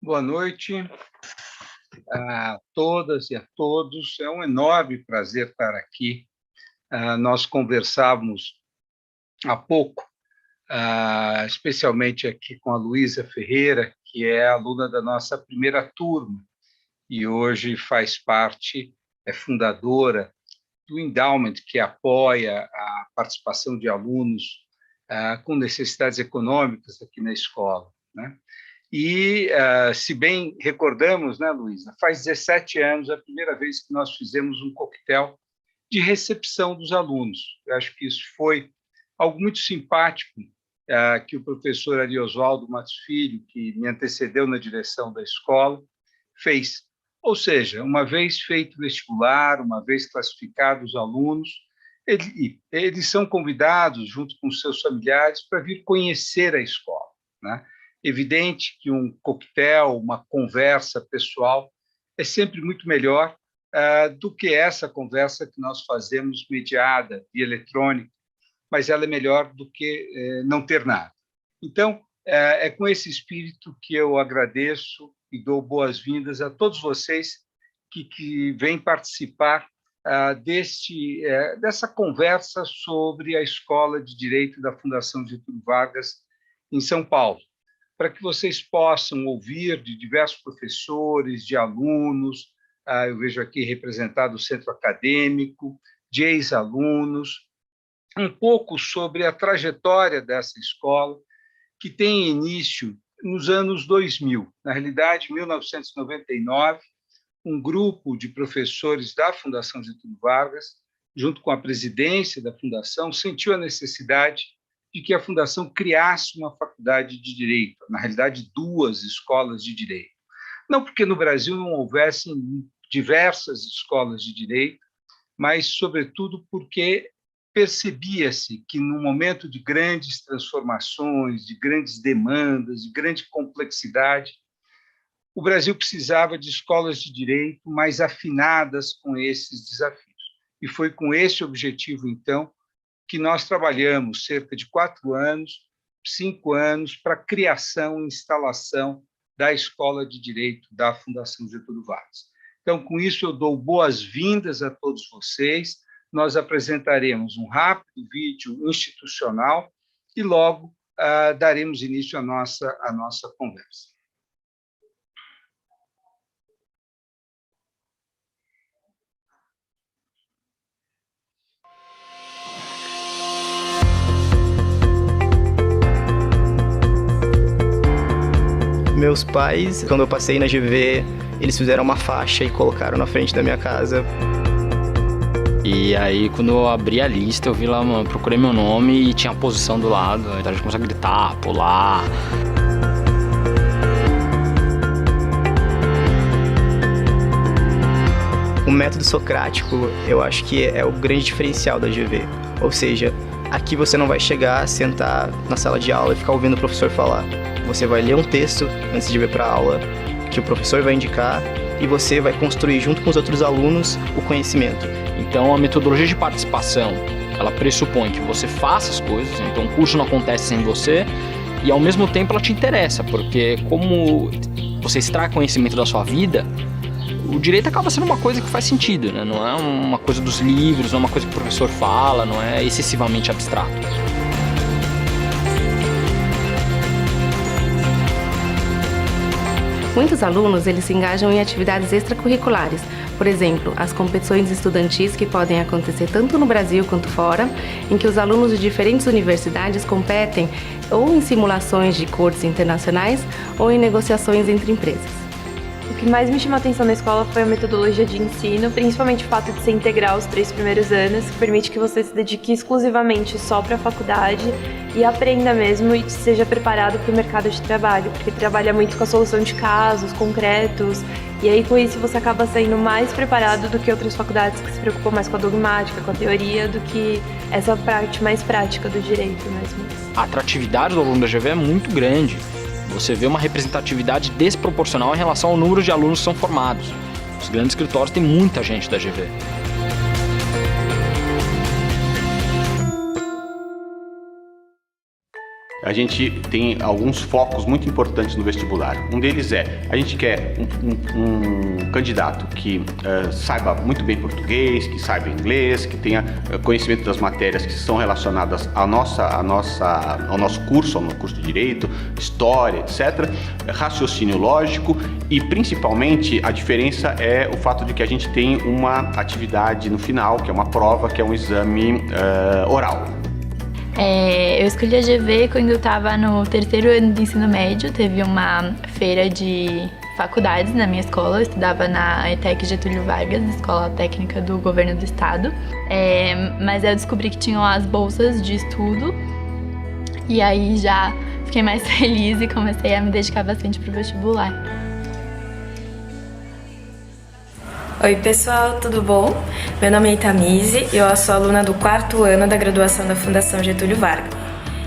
Boa noite a todas e a todos. É um enorme prazer estar aqui. Nós conversávamos há pouco, especialmente aqui com a Luísa Ferreira, que é aluna da nossa primeira turma e hoje faz parte, é fundadora do Endowment, que apoia a participação de alunos com necessidades econômicas aqui na escola, né? E, se bem recordamos, né, Luísa, faz 17 anos a primeira vez que nós fizemos um coquetel de recepção dos alunos. Eu acho que isso foi algo muito simpático que o professor Ariosvaldo Matos Filho, que me antecedeu na direção da escola, fez. Ou seja, uma vez feito o vestibular, uma vez classificados os alunos, eles são convidados, junto com seus familiares, para vir conhecer a escola, né? Evidente que um coquetel, uma conversa pessoal, é sempre muito melhor do que essa conversa que nós fazemos mediada via eletrônica, mas ela é melhor do que não ter nada. Então, é com esse espírito que eu agradeço e dou boas-vindas a todos vocês que vêm participar dessa conversa sobre a Escola de Direito da Fundação Getúlio Vargas em São Paulo, para que vocês possam ouvir de diversos professores, de alunos, eu vejo aqui representado o centro acadêmico, de ex-alunos, um pouco sobre a trajetória dessa escola, que tem início nos anos 2000. Na realidade, em 1999, um grupo de professores da Fundação Getúlio Vargas, junto com a presidência da Fundação, sentiu a necessidade de que a Fundação criasse uma faculdade de Direito, na realidade, duas escolas de Direito. Não porque no Brasil não houvessem diversas escolas de Direito, mas, sobretudo, porque percebia-se que, no momento de grandes transformações, de grandes demandas, de grande complexidade, o Brasil precisava de escolas de direito mais afinadas com esses desafios. E foi com esse objetivo, então, que nós trabalhamos cerca de 4 anos, 5 anos, para a criação e instalação da Escola de Direito da Fundação Getúlio Vargas. Então, com isso, eu dou boas-vindas a todos vocês. Nós apresentaremos um rápido vídeo institucional e logo daremos início à nossa conversa. Meus pais, quando eu passei na GV, eles fizeram uma faixa e colocaram na frente da minha casa. E aí, quando eu abri a lista, eu vi lá, procurei meu nome e tinha a posição do lado. Então a gente começou a gritar, pular. O método socrático, eu acho que é o grande diferencial da GV. Ou seja, aqui você não vai chegar, sentar na sala de aula e ficar ouvindo o professor falar. Você vai ler um texto antes de vir para a aula, que o professor vai indicar, e você vai construir junto com os outros alunos o conhecimento. Então a metodologia de participação, ela pressupõe que você faça as coisas, então o curso não acontece sem você, e ao mesmo tempo ela te interessa, porque como você extrai conhecimento da sua vida, o direito acaba sendo uma coisa que faz sentido, né? Não é uma coisa dos livros, não é uma coisa que o professor fala, não é excessivamente abstrato. Muitos alunos, eles se engajam em atividades extracurriculares, por exemplo, as competições estudantis que podem acontecer tanto no Brasil quanto fora, em que os alunos de diferentes universidades competem ou em simulações de cortes internacionais ou em negociações entre empresas. O que mais me chamou a atenção na escola foi a metodologia de ensino, principalmente o fato de ser integral os 3 primeiros anos, que permite que você se dedique exclusivamente só para a faculdade e aprenda mesmo e seja preparado para o mercado de trabalho, porque trabalha muito com a solução de casos concretos, e aí com isso você acaba saindo mais preparado do que outras faculdades que se preocupam mais com a dogmática, com a teoria, do que essa parte mais prática do direito mesmo. A atratividade do aluno da GV é muito grande. Você vê uma representatividade desproporcional em relação ao número de alunos que são formados. Os grandes escritórios têm muita gente da GV. a gente tem alguns focos muito importantes no vestibular. Um deles a gente quer um candidato que saiba muito bem português, que saiba inglês, que tenha conhecimento das matérias que estão relacionadas ao nosso curso de Direito, História, etc., raciocínio lógico e, principalmente, a diferença é o fato de que a gente tem uma atividade no final, que é uma prova, que é um exame oral. Eu escolhi a GV quando eu estava no 3º ano de ensino médio. Teve uma feira de faculdades na minha escola. Eu estudava na ETEC Getúlio Vargas, Escola Técnica do Governo do Estado. Mas eu descobri que tinham as bolsas de estudo. E aí já fiquei mais feliz e comecei a me dedicar bastante para o vestibular. Oi pessoal, tudo bom? Meu nome é Itamize e eu sou aluna do 4º ano da graduação da Fundação Getúlio Vargas.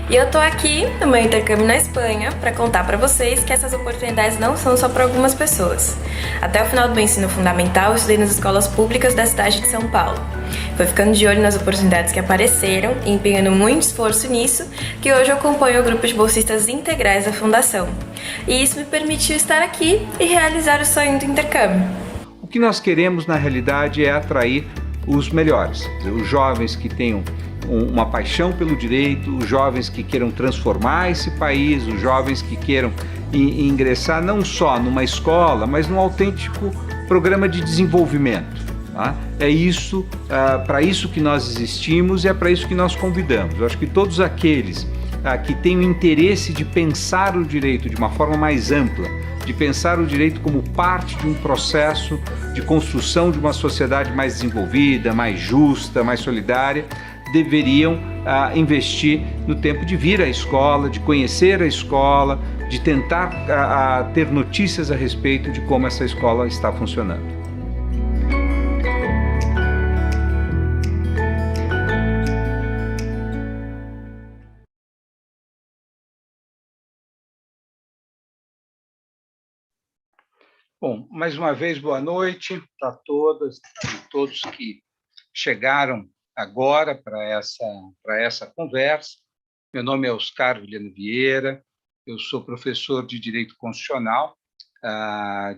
E eu tô aqui no meu intercâmbio na Espanha para contar para vocês que essas oportunidades não são só para algumas pessoas. Até o final do meu ensino fundamental, eu estudei nas escolas públicas da cidade de São Paulo. Foi ficando de olho nas oportunidades que apareceram e empenhando muito esforço nisso que hoje eu acompanho o grupo de bolsistas integrais da Fundação. E isso me permitiu estar aqui e realizar o sonho do intercâmbio. O que nós queremos, na realidade, é atrair os melhores, os jovens que tenham uma paixão pelo direito, os jovens que queiram transformar esse país, os jovens que queiram ingressar não só numa escola, mas num autêntico programa de desenvolvimento. Tá? É isso, para isso que nós existimos e é para isso que nós convidamos. Eu acho que todos aqueles que têm o interesse de pensar o direito de uma forma mais ampla, de pensar o direito como parte de um processo de construção de uma sociedade mais desenvolvida, mais justa, mais solidária, deveriam investir no tempo de vir à escola, de conhecer a escola, de tentar ter notícias a respeito de como essa escola está funcionando. Bom, mais uma vez, boa noite para todas e todos que chegaram agora para essa conversa. Meu nome é Oscar Vilhena Vieira, eu sou professor de Direito Constitucional,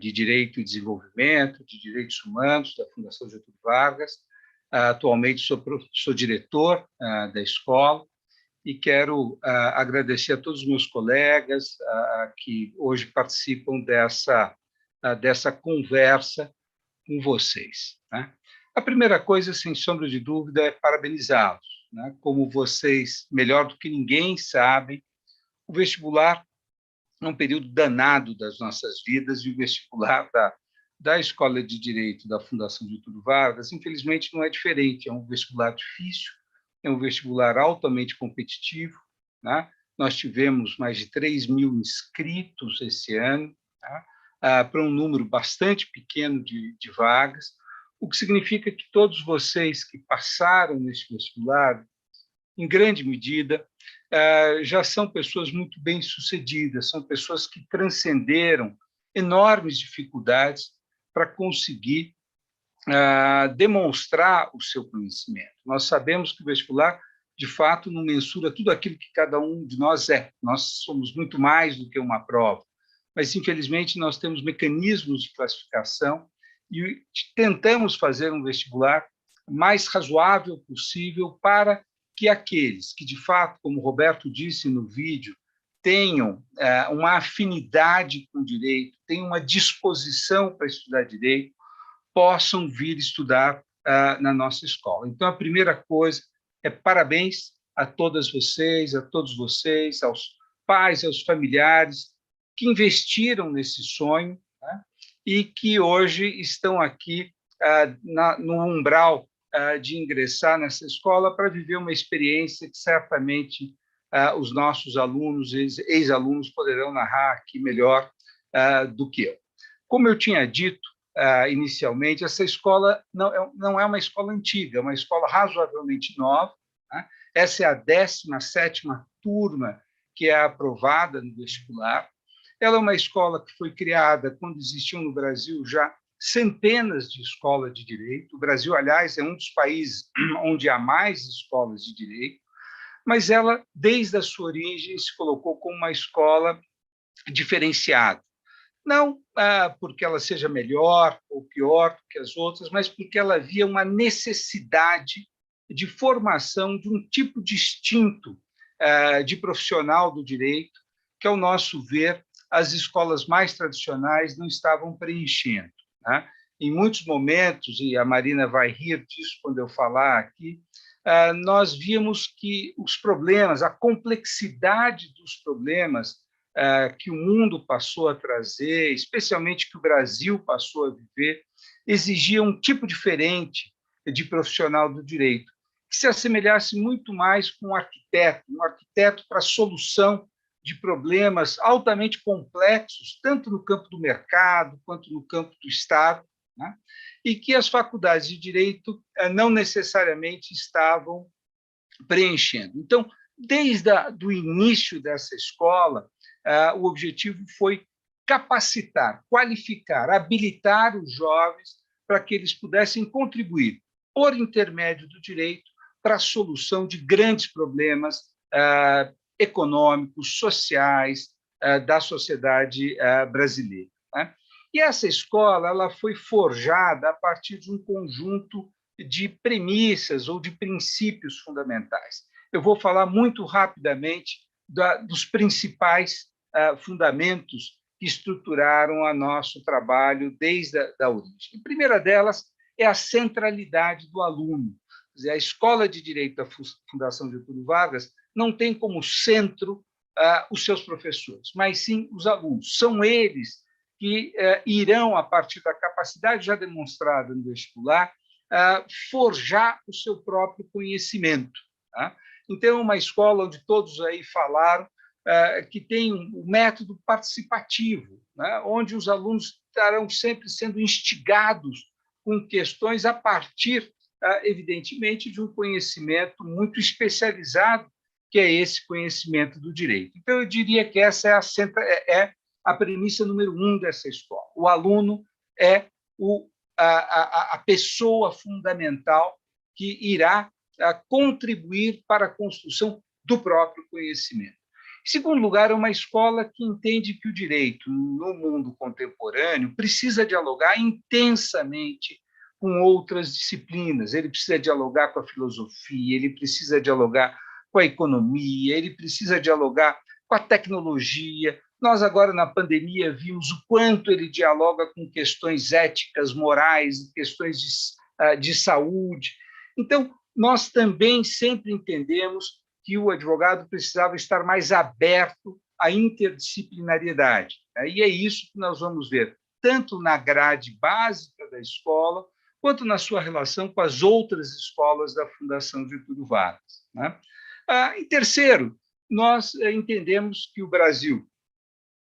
de Direito e Desenvolvimento, de Direitos Humanos da Fundação Getúlio Vargas. Atualmente sou diretor da escola e quero agradecer a todos os meus colegas que hoje participam dessa conversa com vocês. Né? A primeira coisa, sem sombra de dúvida, é parabenizá-los. Né? Como vocês, melhor do que ninguém, sabem, o vestibular é um período danado das nossas vidas e o vestibular da Escola de Direito da Fundação Getúlio Vargas, infelizmente, não é diferente. É um vestibular difícil, é um vestibular altamente competitivo. Né? Nós tivemos mais de 3.000 inscritos esse ano, tá? Para um número bastante pequeno de vagas, o que significa que todos vocês que passaram nesse vestibular, em grande medida, já são pessoas muito bem-sucedidas, são pessoas que transcenderam enormes dificuldades para conseguir demonstrar o seu conhecimento. Nós sabemos que o vestibular, de fato, não mensura tudo aquilo que cada um de nós é. Nós somos muito mais do que uma prova. Mas, infelizmente, nós temos mecanismos de classificação e tentamos fazer um vestibular mais razoável possível para que aqueles que, de fato, como o Roberto disse no vídeo, tenham uma afinidade com o direito, tenham uma disposição para estudar direito, possam vir estudar na nossa escola. Então, a primeira coisa é parabéns a todas vocês, a todos vocês, aos pais, aos familiares, que investiram nesse sonho, né, e que hoje estão aqui no umbral de ingressar nessa escola para viver uma experiência que certamente os nossos alunos, ex-alunos, poderão narrar aqui melhor do que eu. Como eu tinha dito inicialmente, essa escola não é uma escola antiga, é uma escola razoavelmente nova. Né? Essa é a 17ª turma que é aprovada no vestibular. Ela é uma escola que foi criada quando existiam no Brasil já centenas de escolas de direito. O Brasil, aliás, é um dos países onde há mais escolas de direito. mas ela, desde a sua origem, se colocou como uma escola diferenciada. Não porque ela seja melhor ou pior que as outras, mas porque ela havia uma necessidade de formação de um tipo distinto de profissional do direito, que, ao nosso ver, as escolas mais tradicionais não estavam preenchendo, né? Em muitos momentos, e a Marina vai rir disso quando eu falar aqui, nós vimos que os problemas, a complexidade dos problemas que o mundo passou a trazer, especialmente que o Brasil passou a viver, exigia um tipo diferente de profissional do direito, que se assemelhasse muito mais com um arquiteto para a solução de problemas altamente complexos, tanto no campo do mercado quanto no campo do Estado, né? E que as faculdades de direito não necessariamente estavam preenchendo. Então, desde o início dessa escola, o objetivo foi capacitar, qualificar, habilitar os jovens para que eles pudessem contribuir, por intermédio do direito, para a solução de grandes problemas econômicos, sociais da sociedade brasileira, né? E essa escola ela foi forjada a partir de um conjunto de premissas ou de princípios fundamentais. Eu vou falar muito rapidamente dos principais fundamentos que estruturaram o nosso trabalho desde a origem. A primeira delas é a centralidade do aluno. Quer dizer, a Escola de Direito da Fundação Getúlio Vargas não tem como centro os seus professores, mas sim os alunos. São eles que irão, a partir da capacidade já demonstrada no vestibular, forjar o seu próprio conhecimento, tá? Então, é uma escola onde todos aí falaram que tem um método participativo, né, onde os alunos estarão sempre sendo instigados com questões a partir, evidentemente, de um conhecimento muito especializado, que é esse conhecimento do direito. Então, eu diria que essa é a premissa número 1 dessa escola. O aluno é a pessoa fundamental que irá contribuir para a construção do próprio conhecimento. Em segundo lugar, é uma escola que entende que o direito, no mundo contemporâneo, precisa dialogar intensamente com outras disciplinas. Ele precisa dialogar com a filosofia, ele precisa dialogar com a economia, ele precisa dialogar com a tecnologia. Nós, agora, na pandemia, vimos o quanto ele dialoga com questões éticas, morais, questões de saúde. Então, nós também sempre entendemos que o advogado precisava estar mais aberto à interdisciplinariedade. E é isso que nós vamos ver, tanto na grade básica da escola, quanto na sua relação com as outras escolas da Fundação Getúlio Vargas, né? Em terceiro, nós entendemos que o Brasil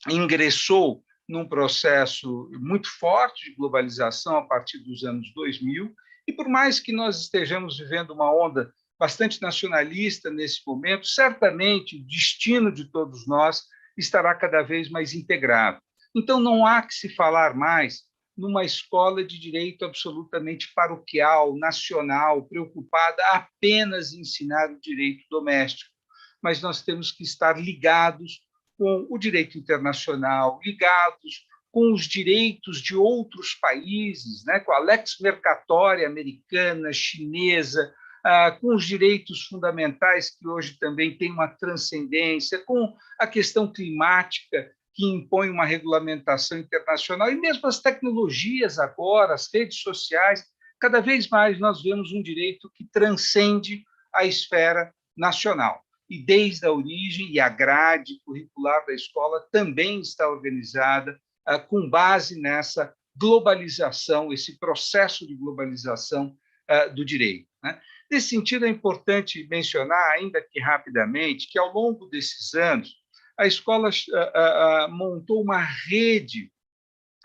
ingressou num processo muito forte de globalização a partir dos anos 2000, e por mais que nós estejamos vivendo uma onda bastante nacionalista nesse momento, certamente o destino de todos nós estará cada vez mais integrado. Então, não há que se falar mais numa escola de direito absolutamente paroquial, nacional, preocupada apenas em ensinar o direito doméstico, mas nós temos que estar ligados com o direito internacional, ligados com os direitos de outros países, né, com a lex mercatória americana, chinesa, com os direitos fundamentais que hoje também têm uma transcendência, com a questão climática que impõe uma regulamentação internacional, e mesmo as tecnologias agora, as redes sociais, cada vez mais nós vemos um direito que transcende a esfera nacional. E desde a origem, e a grade curricular da escola também está organizada com base nessa globalização, esse processo de globalização do direito, né? Nesse sentido, é importante mencionar, ainda que rapidamente, que ao longo desses anos, a escola montou uma rede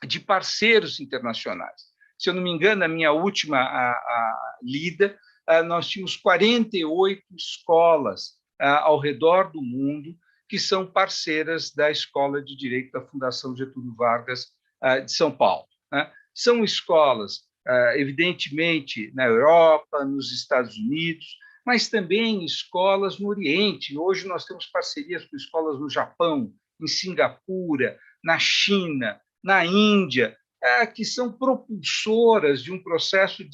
de parceiros internacionais. Se eu não me engano, na minha última lida, nós tínhamos 48 escolas ao redor do mundo que são parceiras da Escola de Direito da Fundação Getúlio Vargas de São Paulo, né? São escolas, evidentemente, na Europa, nos Estados Unidos, mas também escolas no Oriente. Hoje nós temos parcerias com escolas no Japão, em Singapura, na China, na Índia, que são propulsoras de um processo de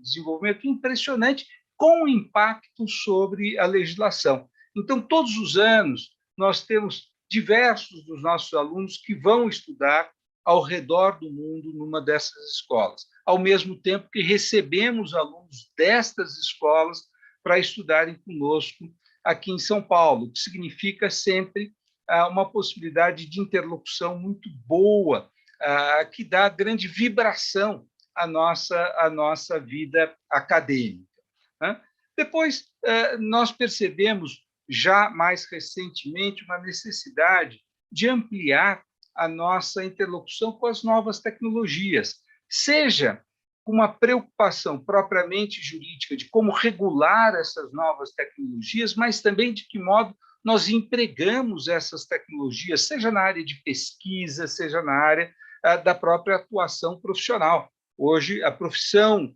desenvolvimento impressionante, com impacto sobre a legislação. Então, todos os anos, nós temos diversos dos nossos alunos que vão estudar ao redor do mundo numa dessas escolas, ao mesmo tempo que recebemos alunos destas escolas para estudarem conosco aqui em São Paulo, o que significa sempre uma possibilidade de interlocução muito boa, que dá grande vibração à nossa vida acadêmica. Depois, nós percebemos, já mais recentemente, uma necessidade de ampliar a nossa interlocução com as novas tecnologias, seja com uma preocupação propriamente jurídica de como regular essas novas tecnologias, mas também de que modo nós empregamos essas tecnologias, seja na área de pesquisa, seja na área da própria atuação profissional. Hoje, a profissão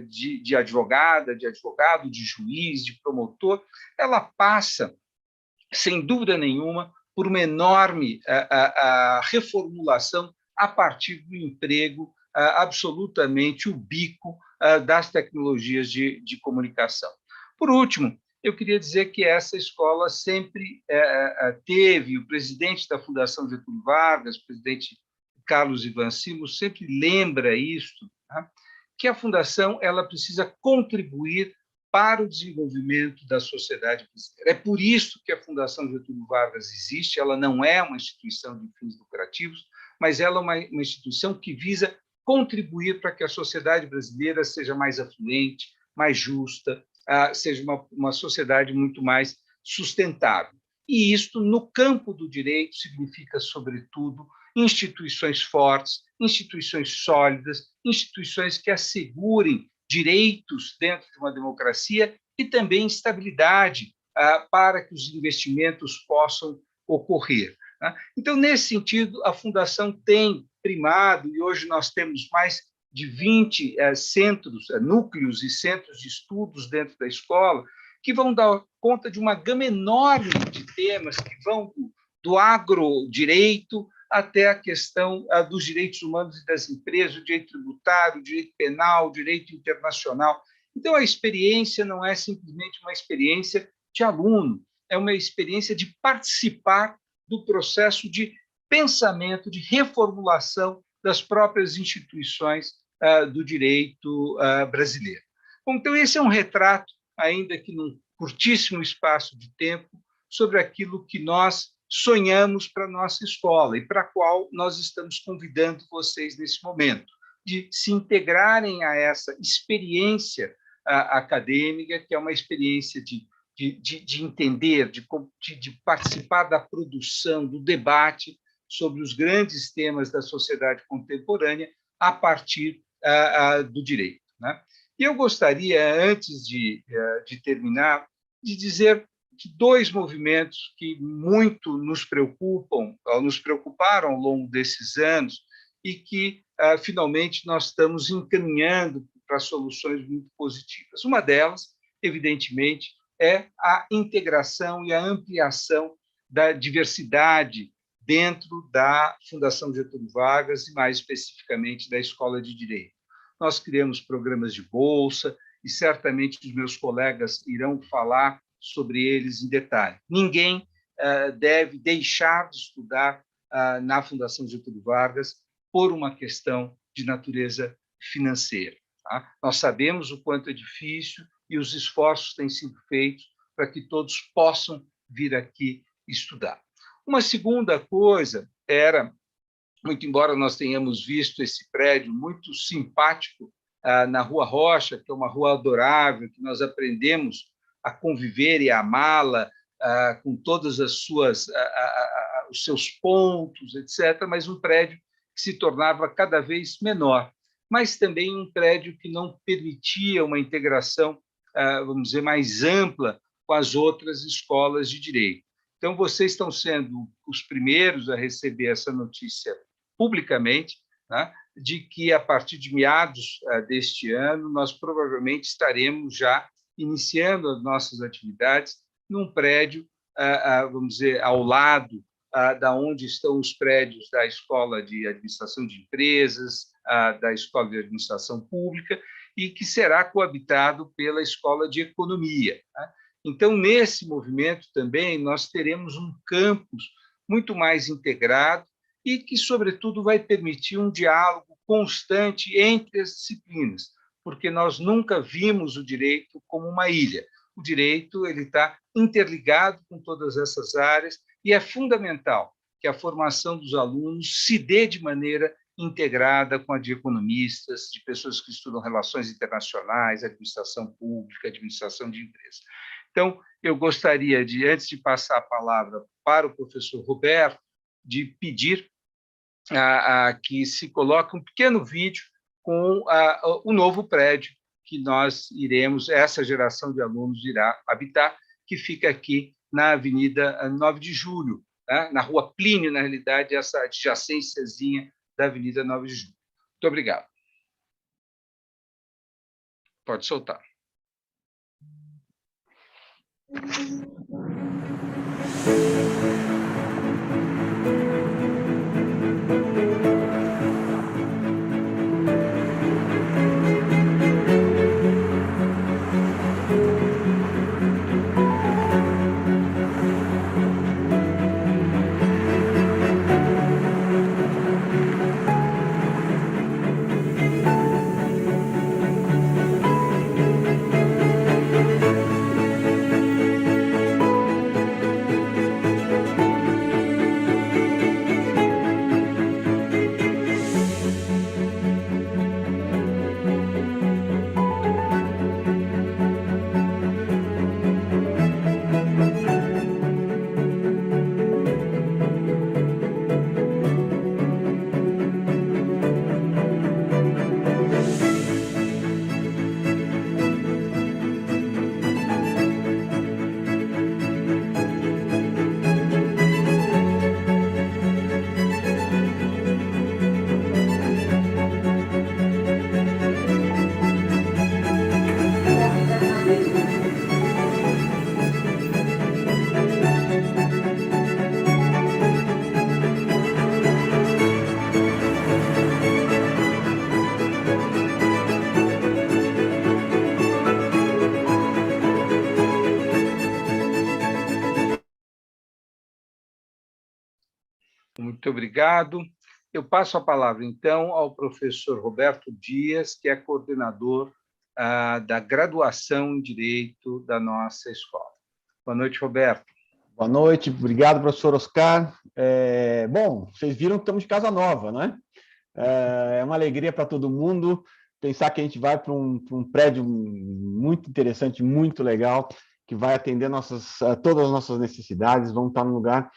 de advogada, de advogado, de juiz, de promotor, ela passa, sem dúvida nenhuma, por uma enorme reformulação a partir do emprego absolutamente ubíquo das tecnologias de comunicação. Por último, eu queria dizer que essa escola sempre teve, o presidente da Fundação Getúlio Vargas, o presidente Carlos Ivan Simos, sempre lembra isso, que a Fundação ela precisa contribuir para o desenvolvimento da sociedade brasileira. É por isso que a Fundação Getúlio Vargas existe, ela não é uma instituição de fins lucrativos, mas ela é uma instituição que visa contribuir para que a sociedade brasileira seja mais afluente, mais justa, seja uma sociedade muito mais sustentável. E isto, no campo do direito, significa, sobretudo, instituições fortes, instituições sólidas, instituições que assegurem direitos dentro de uma democracia e também estabilidade para que os investimentos possam ocorrer. Então, nesse sentido, a Fundação tem primado, e hoje nós temos mais de 20 centros, núcleos e centros de estudos dentro da escola, que vão dar conta de uma gama enorme de temas que vão do agrodireito até a questão dos direitos humanos e das empresas, o direito tributário, o direito penal, o direito internacional. Então, a experiência não é simplesmente uma experiência de aluno, é uma experiência de participar do processo de pensamento, de reformulação das próprias instituições do direito brasileiro. Bom, então, esse é um retrato, ainda que num curtíssimo espaço de tempo, sobre aquilo que nós sonhamos para a nossa escola e para a qual nós estamos convidando vocês nesse momento, de se integrarem a essa experiência acadêmica, que é uma experiência de entender, de participar da produção, do debate sobre os grandes temas da sociedade contemporânea a partir do direito. E eu gostaria, antes de terminar, de dizer que dois movimentos que muito nos preocuparam ao longo desses anos e que, finalmente, nós estamos encaminhando para soluções muito positivas. Uma delas, evidentemente, é a integração e a ampliação da diversidade dentro da Fundação Getúlio Vargas e, mais especificamente, da Escola de Direito. Nós criamos programas de bolsa e, certamente, os meus colegas irão falar sobre eles em detalhe. Ninguém deve deixar de estudar na Fundação Getúlio Vargas por uma questão de natureza financeira. Nós sabemos o quanto é difícil e os esforços têm sido feitos para que todos possam vir aqui estudar. Uma segunda coisa era, muito embora nós tenhamos visto esse prédio muito simpático na Rua Rocha, que é uma rua adorável, que nós aprendemos a conviver e a amá-la com todas os seus pontos, etc., mas um prédio que se tornava cada vez menor, mas também um prédio que não permitia uma integração, vamos dizer, mais ampla com as outras escolas de direito. Então, vocês estão sendo os primeiros a receber essa notícia publicamente, de que, a partir de meados deste ano, nós provavelmente estaremos já iniciando as nossas atividades num prédio, vamos dizer, ao lado da onde estão os prédios da Escola de Administração de Empresas, da Escola de Administração Pública, e que será coabitado pela Escola de Economia. Então, nesse movimento também, nós teremos um campus muito mais integrado e que, sobretudo, vai permitir um diálogo constante entre as disciplinas, porque nós nunca vimos o direito como uma ilha. O direito ele está interligado com todas essas áreas e é fundamental que a formação dos alunos se dê de maneira integrada com a de economistas, de pessoas que estudam relações internacionais, administração pública, administração de empresas. Então, eu gostaria de, antes de passar a palavra para o professor Roberto, de pedir que se coloque um pequeno vídeo com o novo prédio que nós iremos, essa geração de alunos irá habitar, que fica aqui na Avenida 9 de Julho, né? Na Rua Plínio, na realidade, essa adjacênciazinha da Avenida 9 de Julho. Muito obrigado. Pode soltar. Muito obrigado. Eu passo a palavra, então, ao professor Roberto Dias, que é coordenador da graduação em Direito da nossa escola. Boa noite, Roberto. Boa noite, obrigado, professor Oscar. Bom, vocês viram que estamos de casa nova, né? É uma alegria para todo mundo pensar que a gente vai para um prédio muito interessante, muito legal, que vai atender todas as nossas necessidades, vão estar num lugar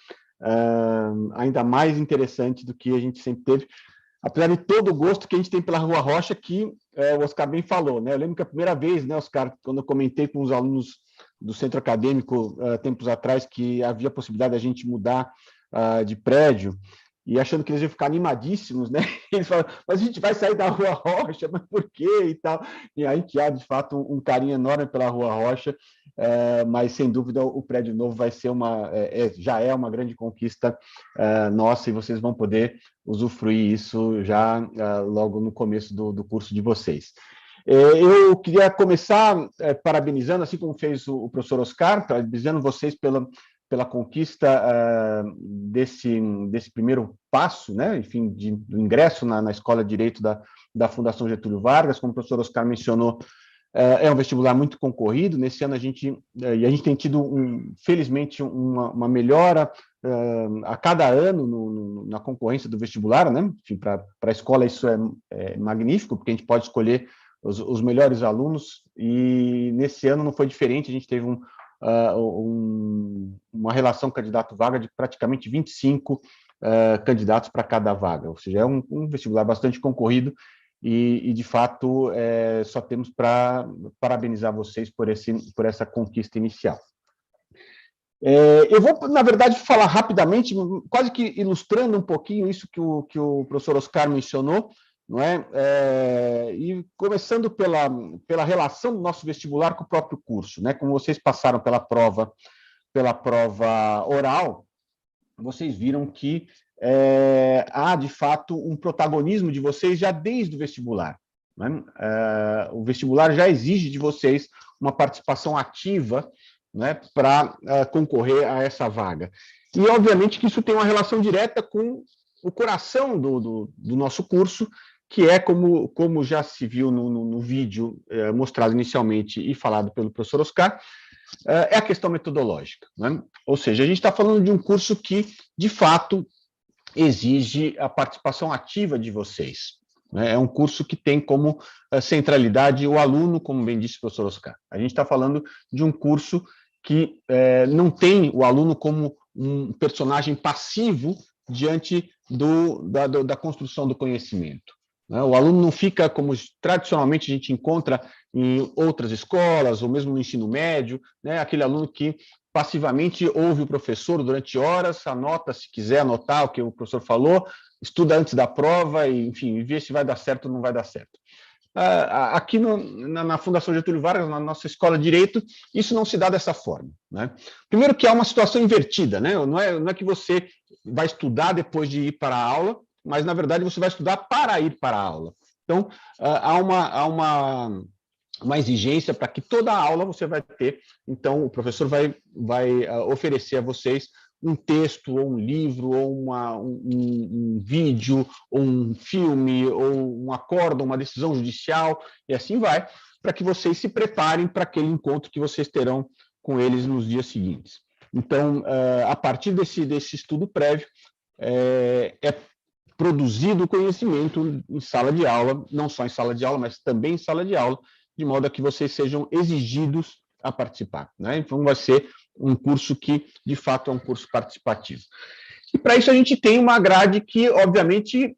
ainda mais interessante do que a gente sempre teve, apesar de todo o gosto que a gente tem pela Rua Rocha, que o Oscar bem falou, né? Eu lembro que a primeira vez, né, Oscar, quando eu comentei com os alunos do centro acadêmico, tempos atrás, que havia a possibilidade da gente mudar de prédio, e achando que eles iam ficar animadíssimos, né? Eles falaram, mas a gente vai sair da Rua Rocha, mas por quê? E tal. E a gente há, de fato, um carinho enorme pela Rua Rocha, mas, sem dúvida, o prédio novo vai ser já é uma grande conquista nossa, e vocês vão poder usufruir isso já logo no começo do curso de vocês. Eu queria começar parabenizando, assim como fez o professor Oscar, parabenizando vocês pela conquista desse primeiro passo, né? Enfim, do ingresso na Escola de Direito da Fundação Getúlio Vargas. Como o professor Oscar mencionou, é um vestibular muito concorrido. Nesse ano a gente tem tido, felizmente, uma melhora a cada ano na concorrência do vestibular, né? Enfim, para a escola isso é magnífico, porque a gente pode escolher os melhores alunos, e nesse ano não foi diferente. A gente teve uma relação candidato-vaga de praticamente 25 candidatos para cada vaga, ou seja, é um vestibular bastante concorrido, e de fato, só temos para parabenizar vocês por essa conquista inicial. Eu vou, na verdade, falar rapidamente, quase que ilustrando um pouquinho isso que o professor Oscar mencionou, não é? E começando pela relação do nosso vestibular com o próprio curso, né? Como vocês passaram pela prova oral, vocês viram que há, de fato, um protagonismo de vocês já desde o vestibular, né? O vestibular já exige de vocês uma participação ativa, né, para concorrer a essa vaga. E, obviamente, que isso tem uma relação direta com o coração do nosso curso, que é, como já se viu no vídeo mostrado inicialmente e falado pelo professor Oscar, é a questão metodológica, né? Ou seja, a gente está falando de um curso que, de fato, exige a participação ativa de vocês, né? É um curso que tem como centralidade o aluno, como bem disse o professor Oscar. A gente está falando de um curso que não tem o aluno como um personagem passivo diante da construção do conhecimento, né? O aluno não fica como tradicionalmente a gente encontra em outras escolas, ou mesmo no ensino médio, né? Aquele aluno que passivamente ouve o professor durante horas, anota se quiser anotar o que o professor falou, estuda antes da prova e, enfim, vê se vai dar certo ou não vai dar certo. Aqui na Fundação Getúlio Vargas, na nossa Escola de Direito, isso não se dá dessa forma, né? Primeiro que há uma situação invertida, né? Não é que você vai estudar depois de ir para a aula, mas, na verdade, você vai estudar para ir para a aula. Então, há uma exigência para que toda a aula você vai ter. Então, o professor vai oferecer a vocês um texto, ou um livro, ou um vídeo, ou um filme, ou um acórdão, uma decisão judicial, e assim vai, para que vocês se preparem para aquele encontro que vocês terão com eles nos dias seguintes. Então, a partir desse estudo prévio, é produzido o conhecimento em sala de aula, não só em sala de aula, mas também em sala de aula, de modo a que vocês sejam exigidos a participar, né? Então, vai ser um curso que, de fato, é um curso participativo. E, para isso, a gente tem uma grade que, obviamente,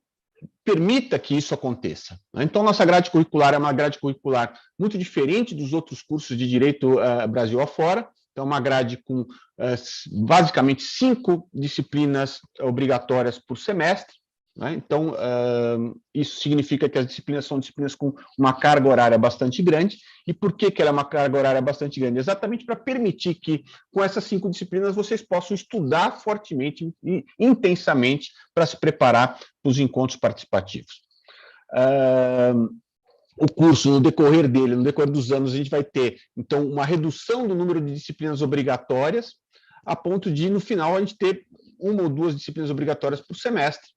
permita que isso aconteça, né? Então, nossa grade curricular é uma grade curricular muito diferente dos outros cursos de Direito Brasil afora. Então, uma grade com, basicamente, 5 disciplinas obrigatórias por semestre, né? Então, isso significa que as disciplinas são disciplinas com uma carga horária bastante grande. E por que ela é uma carga horária bastante grande? Exatamente para permitir que, com essas 5 disciplinas, vocês possam estudar fortemente e intensamente para se preparar para os encontros participativos. O curso, no decorrer dos anos, a gente vai ter, então, uma redução do número de disciplinas obrigatórias, a ponto de, no final, a gente ter 1 ou 2 disciplinas obrigatórias por semestre,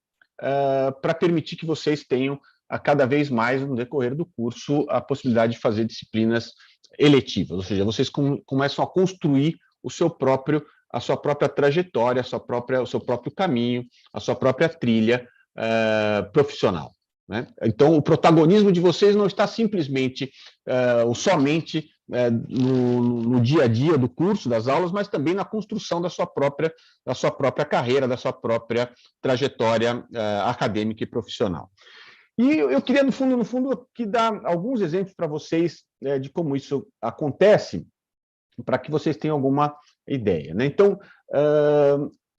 para permitir que vocês tenham, cada vez mais, no decorrer do curso, a possibilidade de fazer disciplinas eletivas, ou seja, vocês começam a construir a sua própria trajetória, o seu próprio caminho, a sua própria trilha profissional, né? Então, o protagonismo de vocês não está simplesmente ou somente no dia a dia do curso, das aulas, mas também na construção da sua própria carreira, da sua própria trajetória acadêmica e profissional. E eu queria, no fundo, aqui dar alguns exemplos para vocês de como isso acontece, para que vocês tenham alguma ideia, né? Então,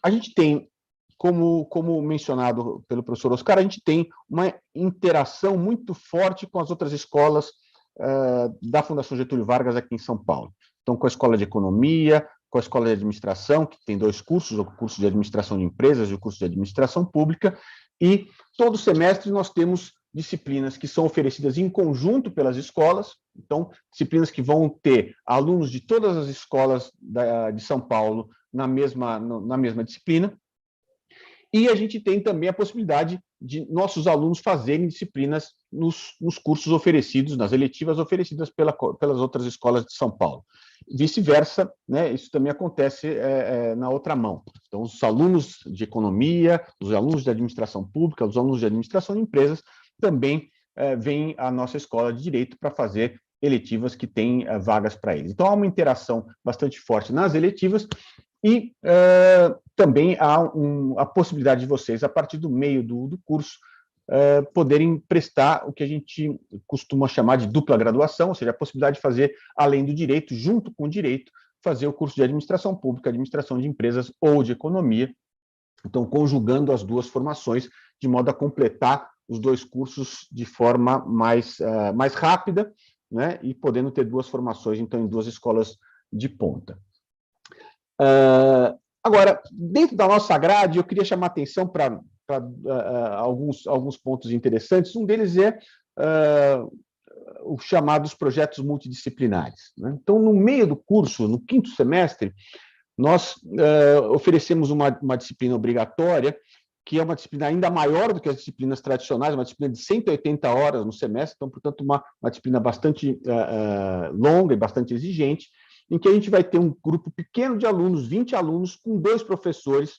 a gente tem, como mencionado pelo professor Oscar, a gente tem uma interação muito forte com as outras escolas da Fundação Getúlio Vargas aqui em São Paulo. Então, com a Escola de Economia, com a Escola de Administração, que tem 2 cursos, o curso de Administração de Empresas e o curso de Administração Pública, e todo semestre nós temos disciplinas que são oferecidas em conjunto pelas escolas, então, disciplinas que vão ter alunos de todas as escolas de São Paulo na mesma disciplina. E a gente tem também a possibilidade de nossos alunos fazerem disciplinas nos cursos oferecidos, nas eletivas oferecidas pelas outras escolas de São Paulo. Vice-versa, né, isso também acontece na outra mão. Então, os alunos de economia, os alunos de administração pública, os alunos de administração de empresas também vêm à nossa escola de direito para fazer eletivas que têm vagas para eles. Então, há uma interação bastante forte nas eletivas. E também há a possibilidade de vocês, a partir do meio do curso, poderem prestar o que a gente costuma chamar de dupla graduação, ou seja, a possibilidade de fazer, além do direito, junto com o direito, fazer o curso de administração pública, administração de empresas ou de economia. Então, conjugando as 2 formações, de modo a completar os dois cursos de forma mais rápida, né, e podendo ter duas formações, então, em duas escolas de ponta. Agora, dentro da nossa grade, eu queria chamar a atenção para alguns pontos interessantes. Um deles é os chamados projetos multidisciplinares, né? Então, no meio do curso, no 5º semestre, nós oferecemos uma disciplina obrigatória, que é uma disciplina ainda maior do que as disciplinas tradicionais, uma disciplina de 180 horas no semestre, então, portanto, uma disciplina bastante longa e bastante exigente, em que a gente vai ter um grupo pequeno de alunos, 20 alunos, com 2 professores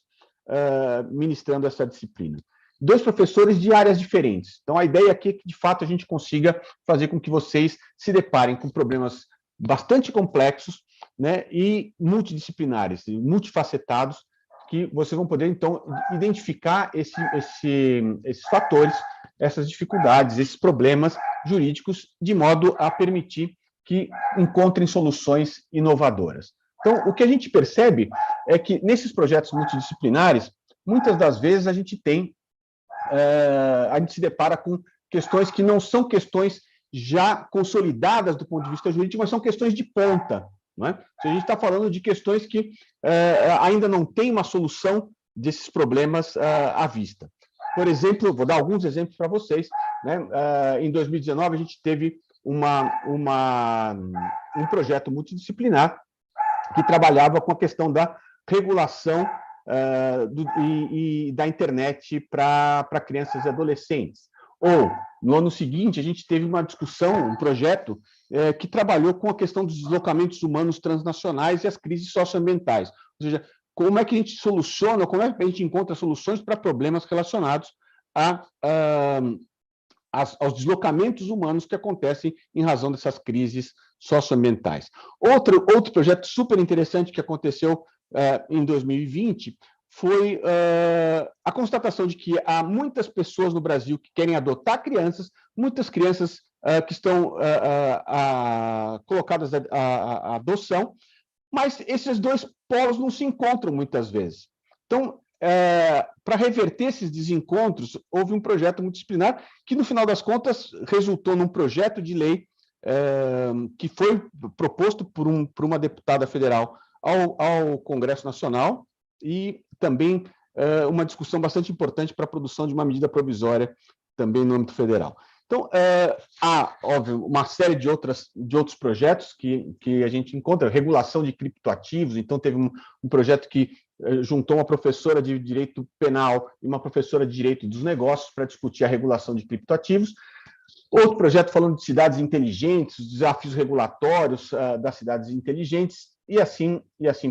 ministrando essa disciplina. 2 professores de áreas diferentes. Então, a ideia aqui é que, de fato, a gente consiga fazer com que vocês se deparem com problemas bastante complexos, né, e multidisciplinares, multifacetados, que vocês vão poder, então, identificar esses fatores, essas dificuldades, esses problemas jurídicos, de modo a permitir que encontrem soluções inovadoras. Então, o que a gente percebe é que, nesses projetos multidisciplinares, muitas das vezes a gente se depara com questões que não são questões já consolidadas do ponto de vista jurídico, mas são questões de ponta, não é? A gente está falando de questões que ainda não tem uma solução desses problemas à vista. Por exemplo, vou dar alguns exemplos para vocês, né? Em 2019, a gente teve um projeto multidisciplinar que trabalhava com a questão da regulação e da internet para crianças e adolescentes. Ou, no ano seguinte, a gente teve uma discussão, um projeto que trabalhou com a questão dos deslocamentos humanos transnacionais e as crises socioambientais. Ou seja, como é que a gente soluciona, como é que a gente encontra soluções para problemas relacionados aos deslocamentos humanos que acontecem em razão dessas crises socioambientais. Outro projeto super interessante que aconteceu em 2020 foi a constatação de que há muitas pessoas no Brasil que querem adotar crianças, muitas crianças que estão colocadas à adoção, mas esses 2 polos não se encontram muitas vezes. Então, para reverter esses desencontros, houve um projeto multidisciplinar que, no final das contas, resultou num projeto de lei que foi proposto por uma deputada federal ao Congresso Nacional e também uma discussão bastante importante para a produção de uma medida provisória também no âmbito federal. Então, há, óbvio, uma série de outros projetos que a gente encontra, regulação de criptoativos. Então, teve um projeto que juntou uma professora de direito penal e uma professora de direito dos negócios para discutir a regulação de criptoativos. Outro projeto falando de cidades inteligentes, os desafios regulatórios das cidades inteligentes, e assim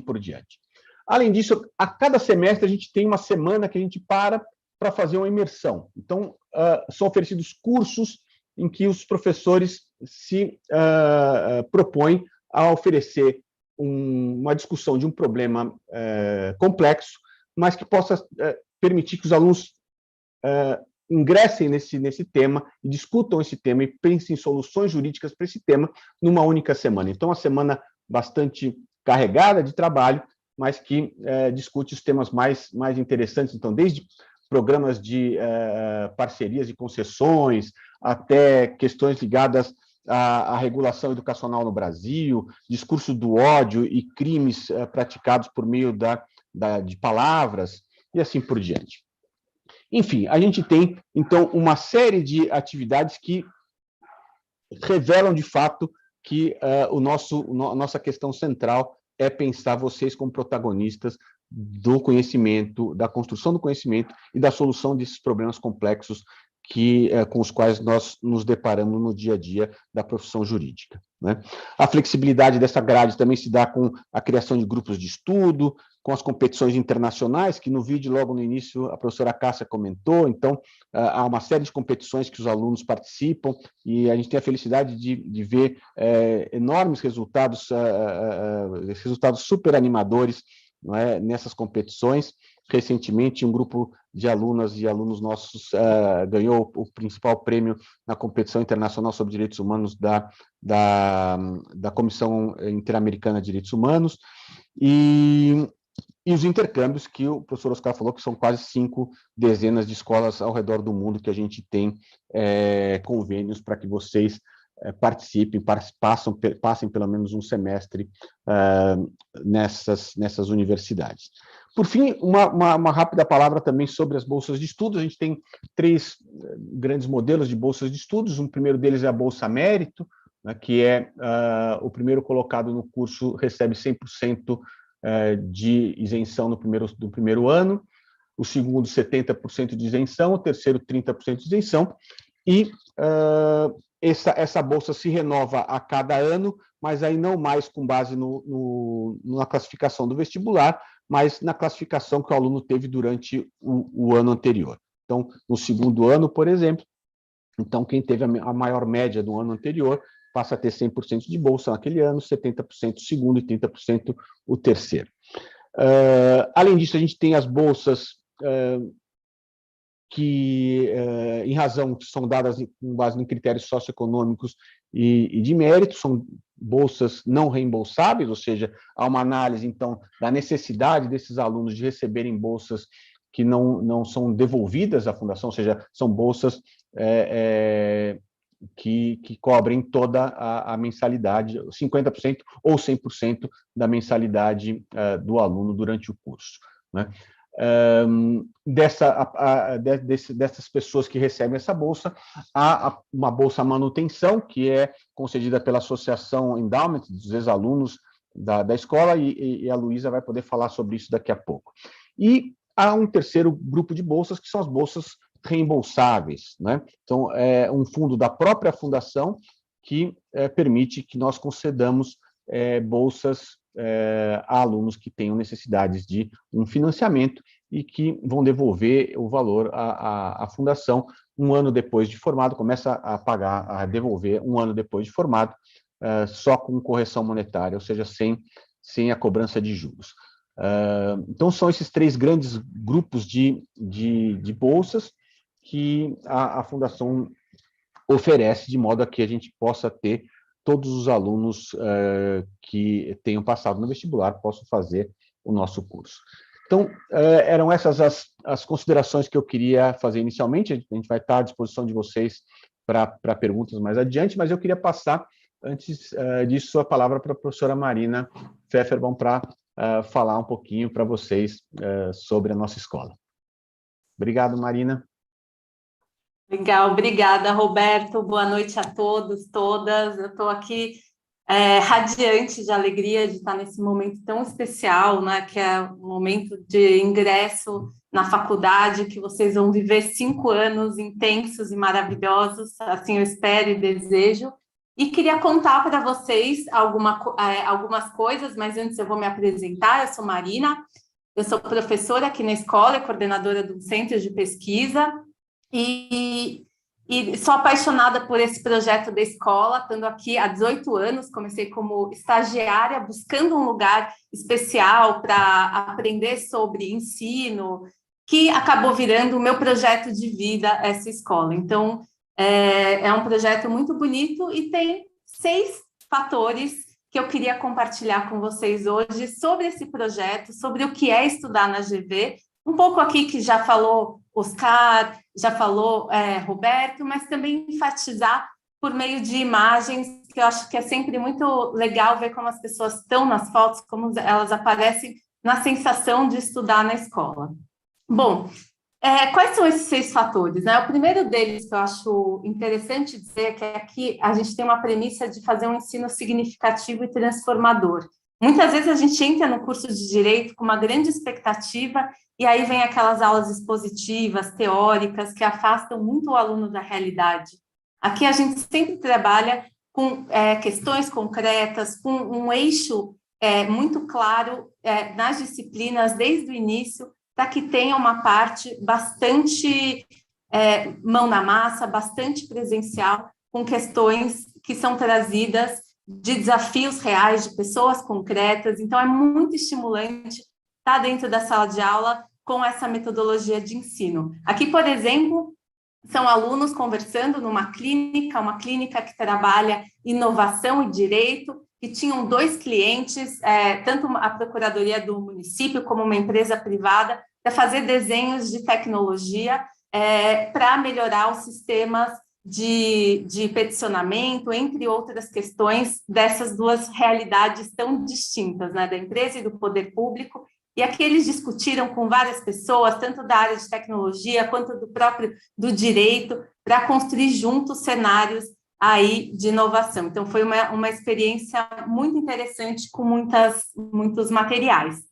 por diante. Além disso, a cada semestre a gente tem uma semana que a gente para fazer uma imersão. Então, são oferecidos cursos em que os professores se propõem a oferecer uma discussão de um problema complexo, mas que possa permitir que os alunos ingressem nesse tema e discutam esse tema e pensem em soluções jurídicas para esse tema numa única semana. Então, uma semana bastante carregada de trabalho, mas que discute os temas mais interessantes. Então, desde programas de parcerias e concessões, até questões ligadas à regulação educacional no Brasil, discurso do ódio e crimes praticados por meio de palavras, e assim por diante. Enfim, a gente tem, então, uma série de atividades que revelam, de fato, que a nossa questão central é pensar vocês como protagonistas do conhecimento, da construção do conhecimento e da solução desses problemas complexos com os quais nós nos deparamos no dia a dia da profissão jurídica, né? A flexibilidade dessa grade também se dá com a criação de grupos de estudo, com as competições internacionais, que no vídeo, logo no início, a professora Cássia comentou. Então, há uma série de competições que os alunos participam, e a gente tem a felicidade de ver enormes resultados super animadores, não é, nessas competições. Recentemente, um grupo de alunas e alunos nossos ganhou o principal prêmio na competição internacional sobre direitos humanos da Comissão Interamericana de Direitos Humanos. E E os intercâmbios, que o professor Oscar falou, que são quase 5 dezenas de escolas ao redor do mundo que a gente tem convênios para que vocês participem, passem pelo menos um semestre nessas universidades. Por fim, uma rápida palavra também sobre as bolsas de estudos. A gente tem 3 grandes modelos de bolsas de estudos. Um primeiro deles é a Bolsa Mérito, né, que é o primeiro colocado no curso recebe 100% de isenção no primeiro ano, o segundo 70% de isenção, o terceiro 30% de isenção, e essa bolsa se renova a cada ano, mas aí não mais com base na classificação do vestibular, mas na classificação que o aluno teve durante o ano anterior. Então, no segundo ano, por exemplo, então quem teve a maior média do ano anterior passa a ter 100% de bolsa naquele ano, 70% o segundo e 30% o terceiro. Além disso, a gente tem as bolsas que, em razão, são dadas com base em critérios socioeconômicos e de mérito, são bolsas não reembolsáveis, ou seja, há uma análise, então, da necessidade desses alunos de receberem bolsas que não são devolvidas à fundação, ou seja, são bolsas que cobrem toda a mensalidade, 50% ou 100% da mensalidade do aluno durante o curso, né? Dessas pessoas que recebem essa bolsa, há uma bolsa manutenção, que é concedida pela Associação Endowment, dos ex-alunos da escola, e a Luísa vai poder falar sobre isso daqui a pouco. E há um terceiro grupo de bolsas, que são as bolsas reembolsáveis, né? Então, é um fundo da própria fundação que permite que nós concedamos bolsas a alunos que tenham necessidades de um financiamento e que vão devolver o valor à fundação um ano depois de formado, começa a devolver um ano depois de formado, só com correção monetária, ou seja, sem a cobrança de juros. Então, são esses 3 grandes grupos de bolsas que a fundação oferece, de modo a que a gente possa ter todos os alunos que tenham passado no vestibular possam fazer o nosso curso. Então, eram essas as considerações que eu queria fazer inicialmente. A gente vai estar à disposição de vocês para perguntas mais adiante, mas eu queria passar, antes disso, a palavra para a professora Marina Pfefferbaum para falar um pouquinho para vocês sobre a nossa escola. Obrigado, Marina. Legal, obrigada, Roberto. Boa noite a todos, todas. Eu estou aqui radiante de alegria de estar nesse momento tão especial, né, que é o momento de ingresso na faculdade, que vocês vão viver 5 anos intensos e maravilhosos, assim eu espero e desejo. E queria contar para vocês algumas coisas, mas antes eu vou me apresentar. Eu sou Marina, eu sou professora aqui na escola e coordenadora do Centro de Pesquisa, e sou apaixonada por esse projeto da escola, estando aqui há 18 anos, comecei como estagiária, buscando um lugar especial para aprender sobre ensino, que acabou virando o meu projeto de vida, essa escola. Então, é um projeto muito bonito e tem 6 fatores que eu queria compartilhar com vocês hoje sobre esse projeto, sobre o que é estudar na GV, um pouco aqui que já falou Oscar, já falou Roberto, mas também enfatizar por meio de imagens, que eu acho que é sempre muito legal ver como as pessoas estão nas fotos, como elas aparecem na sensação de estudar na escola. Bom, quais são esses 6 fatores, né? O primeiro deles que eu acho interessante dizer é que aqui a gente tem uma premissa de fazer um ensino significativo e transformador. Muitas vezes a gente entra no curso de Direito com uma grande expectativa e aí vem aquelas aulas expositivas, teóricas, que afastam muito o aluno da realidade. Aqui a gente sempre trabalha com questões concretas, com um eixo muito claro nas disciplinas desde o início, para que tenha uma parte bastante mão na massa, bastante presencial, com questões que são trazidas de desafios reais, de pessoas concretas. Então, é muito estimulante estar dentro da sala de aula com essa metodologia de ensino. Aqui, por exemplo, são alunos conversando numa clínica, uma clínica que trabalha inovação e direito, que tinham 2 clientes, tanto a Procuradoria do município como uma empresa privada, para fazer desenhos de tecnologia para melhorar os sistemas de peticionamento, entre outras questões dessas 2 realidades tão distintas, né, da empresa e do poder público. E aqui eles discutiram com várias pessoas, tanto da área de tecnologia quanto do direito, para construir juntos cenários aí de inovação. Então, foi uma experiência muito interessante com muitos materiais.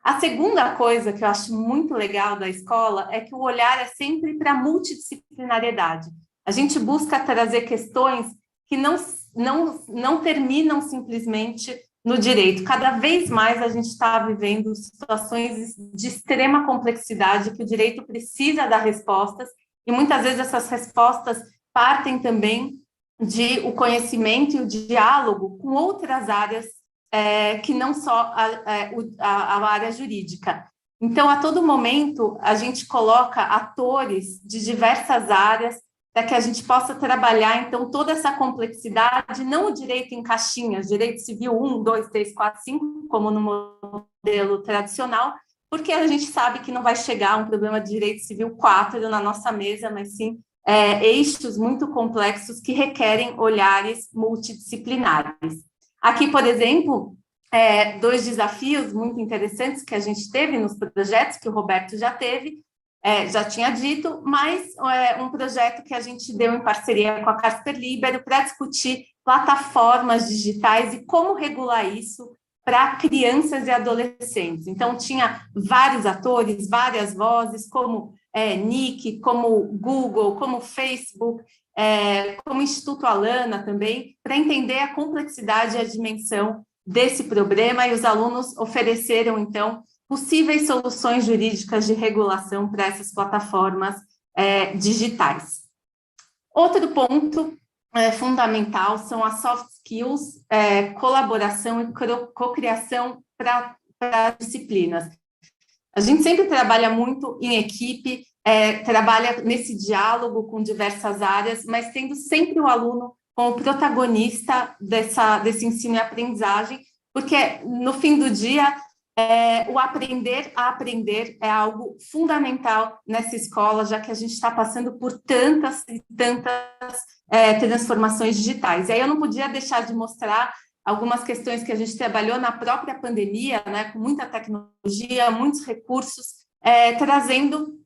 A segunda coisa que eu acho muito legal da escola é que o olhar é sempre para a multidisciplinariedade. A gente busca trazer questões que não terminam simplesmente no direito. Cada vez mais a gente está vivendo situações de extrema complexidade que o direito precisa dar respostas, e muitas vezes essas respostas partem também o conhecimento e o diálogo com outras áreas que não só a área jurídica. Então, a todo momento, a gente coloca atores de diversas áreas para que a gente possa trabalhar, então, toda essa complexidade, não o direito em caixinhas, direito civil 1, 2, 3, 4, 5, como no modelo tradicional, porque a gente sabe que não vai chegar um problema de direito civil 4 na nossa mesa, mas sim eixos muito complexos que requerem olhares multidisciplinares. Aqui, por exemplo, 2 desafios muito interessantes que a gente teve nos projetos, que o Roberto já tinha dito, mas um projeto que a gente deu em parceria com a Casper Libero para discutir plataformas digitais e como regular isso para crianças e adolescentes. Então, tinha vários atores, várias vozes, como NIC, como Google, como Facebook, como Instituto Alana também, para entender a complexidade e a dimensão desse problema, e os alunos ofereceram, então, possíveis soluções jurídicas de regulação para essas plataformas digitais. Outro ponto fundamental são as soft skills, colaboração e cocriação para disciplinas. A gente sempre trabalha muito em equipe, trabalha nesse diálogo com diversas áreas, mas tendo sempre o aluno como protagonista desse ensino e aprendizagem, porque no fim do dia o aprender a aprender é algo fundamental nessa escola, já que a gente está passando por tantas e tantas transformações digitais. E aí eu não podia deixar de mostrar algumas questões que a gente trabalhou na própria pandemia, né, com muita tecnologia, muitos recursos, trazendo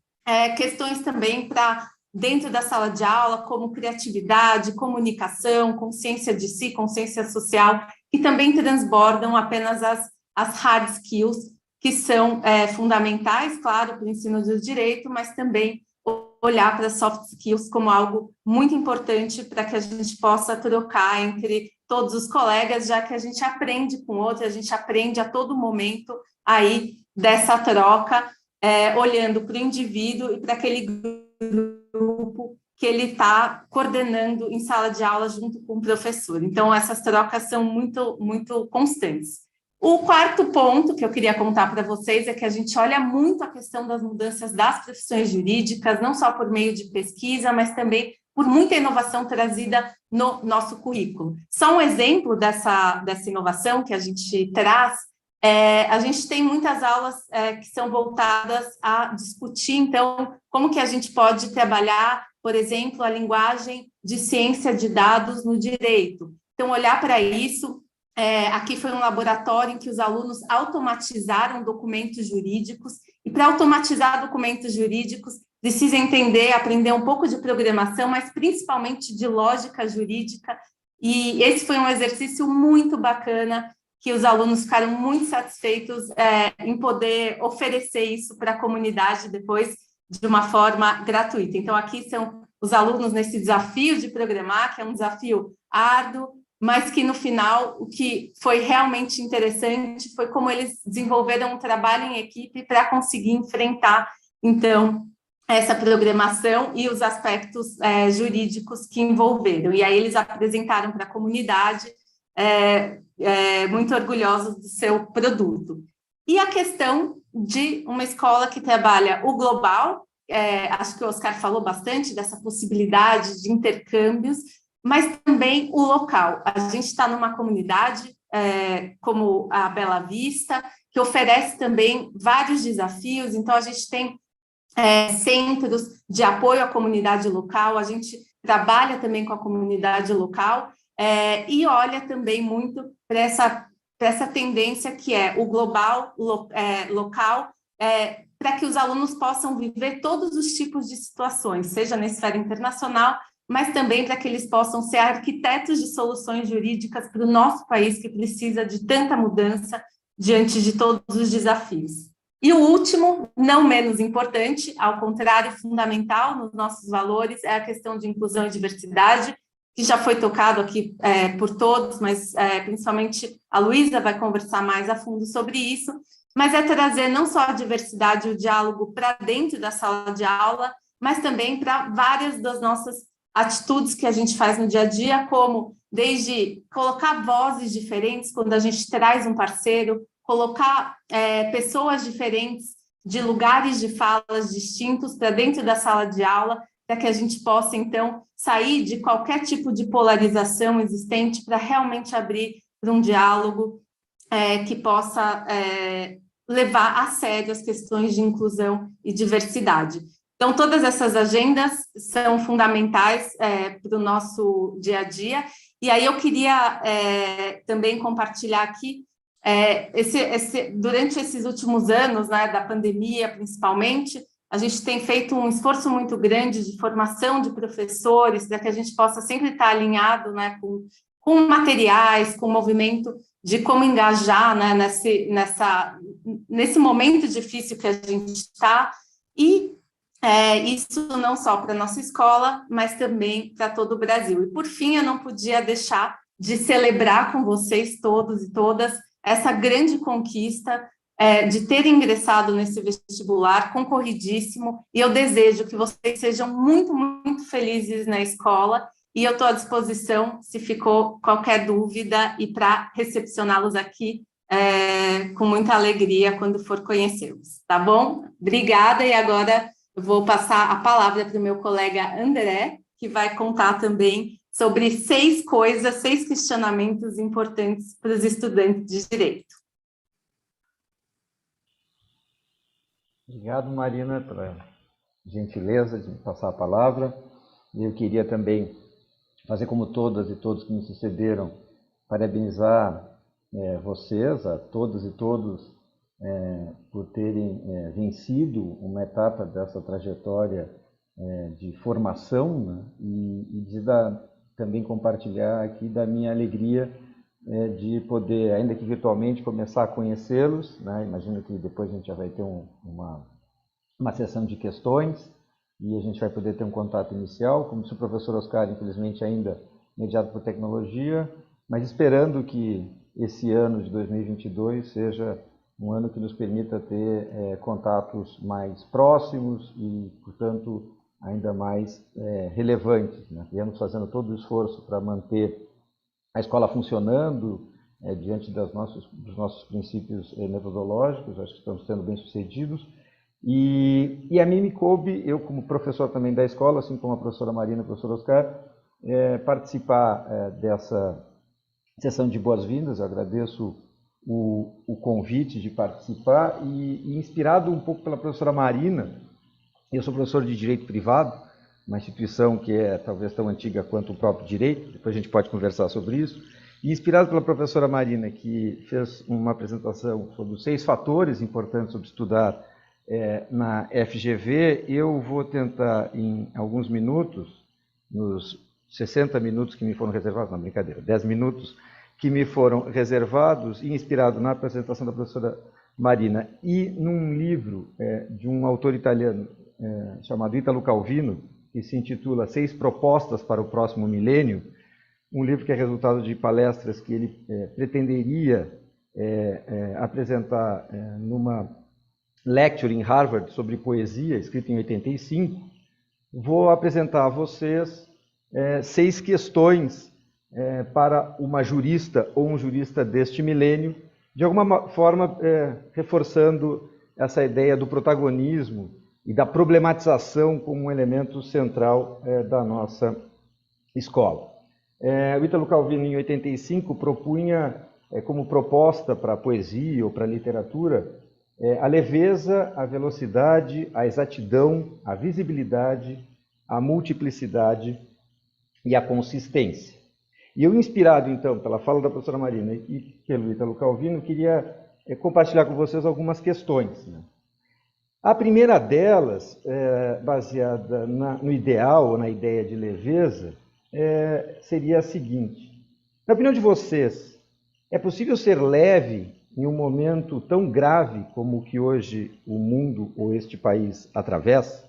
questões também para dentro da sala de aula, como criatividade, comunicação, consciência de si, consciência social, que também transbordam apenas as hard skills, que são fundamentais, claro, para o ensino do direito, mas também olhar para as soft skills como algo muito importante para que a gente possa trocar entre todos os colegas, já que a gente aprende com outros, a gente aprende a todo momento aí dessa troca, olhando para o indivíduo e para aquele grupo que ele está coordenando em sala de aula junto com o professor. Então, essas trocas são muito, muito constantes. O quarto ponto que eu queria contar para vocês é que a gente olha muito a questão das mudanças das profissões jurídicas, não só por meio de pesquisa, mas também por muita inovação trazida no nosso currículo. Só um exemplo dessa inovação que a gente traz, a gente tem muitas aulas que são voltadas a discutir, então, como que a gente pode trabalhar, por exemplo, a linguagem de ciência de dados no direito. Então, olhar para isso. Aqui foi um laboratório em que os alunos automatizaram documentos jurídicos, e para automatizar documentos jurídicos precisa entender, aprender um pouco de programação, mas principalmente de lógica jurídica, e esse foi um exercício muito bacana, que os alunos ficaram muito satisfeitos em poder oferecer isso para a comunidade depois de uma forma gratuita. Então, aqui são os alunos nesse desafio de programar, que é um desafio árduo, mas que no final o que foi realmente interessante foi como eles desenvolveram um trabalho em equipe para conseguir enfrentar, então, essa programação e os aspectos jurídicos que envolveram. E aí eles apresentaram para a comunidade, muito orgulhosos do seu produto. E a questão de uma escola que trabalha o global, acho que o Oscar falou bastante dessa possibilidade de intercâmbios, mas também o local. A gente está numa comunidade como a Bela Vista, que oferece também vários desafios. Então, a gente tem centros de apoio à comunidade local, a gente trabalha também com a comunidade local e olha também muito para essa tendência que é o global, local, para que os alunos possam viver todos os tipos de situações, seja na esfera internacional, mas também para que eles possam ser arquitetos de soluções jurídicas para o nosso país, que precisa de tanta mudança diante de todos os desafios. E o último, não menos importante, ao contrário, fundamental nos nossos valores, é a questão de inclusão e diversidade, que já foi tocado aqui por todos, mas principalmente a Luísa vai conversar mais a fundo sobre isso, mas é trazer não só a diversidade e o diálogo para dentro da sala de aula, mas também para várias das nossas atitudes que a gente faz no dia a dia, como desde colocar vozes diferentes quando a gente traz um parceiro, colocar pessoas diferentes de lugares de falas distintos para dentro da sala de aula, para que a gente possa, então, sair de qualquer tipo de polarização existente para realmente abrir para um diálogo que possa levar a sério as questões de inclusão e diversidade. Então, todas essas agendas são fundamentais para o nosso dia a dia, e aí eu queria também compartilhar aqui, durante esses últimos anos, né, da pandemia principalmente, a gente tem feito um esforço muito grande de formação de professores, para que a gente possa sempre estar alinhado, né, com materiais, com o movimento de como engajar, né, nesse momento difícil que a gente está, e isso não só para a nossa escola, mas também para todo o Brasil. E, por fim, eu não podia deixar de celebrar com vocês todos e todas essa grande conquista de ter ingressado nesse vestibular concorridíssimo, e eu desejo que vocês sejam muito, muito felizes na escola, e eu estou à disposição, se ficou qualquer dúvida, e para recepcioná-los aqui com muita alegria quando for conhecê-los, tá bom? Obrigada, e agora eu vou passar a palavra para o meu colega André, que vai contar também sobre 6 questionamentos importantes para os estudantes de Direito. Obrigado, Marina, pela gentileza de me passar a palavra. Eu queria também fazer como todas e todos que me sucederam, parabenizar vocês, a todas e todos, por terem vencido uma etapa dessa trajetória de formação, né? E também compartilhar aqui da minha alegria de poder, ainda que virtualmente, começar a conhecê-los, né? Imagino que depois a gente já vai ter uma sessão de questões e a gente vai poder ter um contato inicial, como se o professor Oscar, infelizmente, ainda mediado por tecnologia, mas esperando que esse ano de 2022 seja um ano que nos permita ter contatos mais próximos e, portanto, ainda mais relevantes, né? Viemos fazendo todo o esforço para manter a escola funcionando diante dos nossos princípios metodológicos, acho que estamos sendo bem-sucedidos. E a mim me coube, eu como professor também da escola, assim como a professora Marina e o professor Oscar, participar dessa sessão de boas-vindas. Eu agradeço o convite de participar e inspirado um pouco pela professora Marina. Eu sou professor de Direito Privado, uma instituição que é talvez tão antiga quanto o próprio direito, depois a gente pode conversar sobre isso, e inspirado pela professora Marina, que fez uma apresentação sobre os 6 fatores importantes sobre estudar na FGV, eu vou tentar, em alguns minutos, nos 60 minutos que me foram reservados, não, brincadeira, 10 minutos que me foram reservados, e inspirado na apresentação da professora Marina e num livro de um autor italiano chamado Italo Calvino, que se intitula 6 Propostas para o Próximo Milênio, um livro que é resultado de palestras que ele pretenderia apresentar numa lecture em Harvard sobre poesia, escrita em 85, vou apresentar a vocês 6 questões para uma jurista ou um jurista deste milênio, de alguma forma reforçando essa ideia do protagonismo e da problematização como um elemento central da nossa escola. O Italo Calvino, em 85, propunha como proposta para a poesia ou para a literatura, a leveza, a velocidade, a exatidão, a visibilidade, a multiplicidade e a consistência. E eu, inspirado, então, pela fala da professora Marina e pelo Ítalo Calvino, queria compartilhar com vocês algumas questões, né? A primeira delas, baseada no ideal, ou na ideia de leveza, seria a seguinte. Na opinião de vocês, é possível ser leve em um momento tão grave como o que hoje o mundo ou este país atravessa?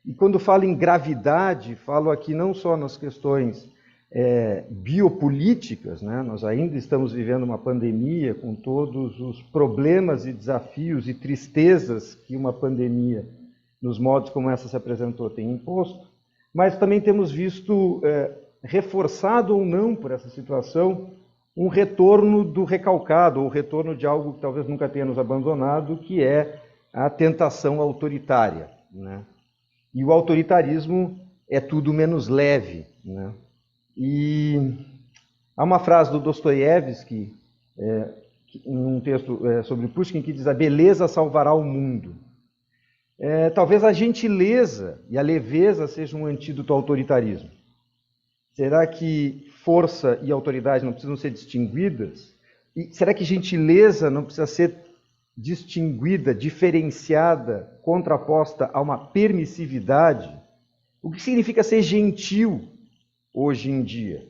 E quando falo em gravidade, falo aqui não só nas questões biopolíticas, né? Nós ainda estamos vivendo uma pandemia com todos os problemas e desafios e tristezas que uma pandemia, nos modos como essa se apresentou, tem imposto, mas também temos visto, reforçado ou não por essa situação, um retorno do recalcado, ou retorno de algo que talvez nunca tenha nos abandonado, que é a tentação autoritária, né? E o autoritarismo é tudo menos leve, né? E há uma frase do Dostoiévski, num texto sobre Pushkin, que diz: a beleza salvará o mundo. Talvez a gentileza e a leveza sejam um antídoto ao autoritarismo. Será que força e autoridade não precisam ser distinguidas? E será que gentileza não precisa ser distinguida, diferenciada, contraposta a uma permissividade? O que significa ser gentil hoje em dia?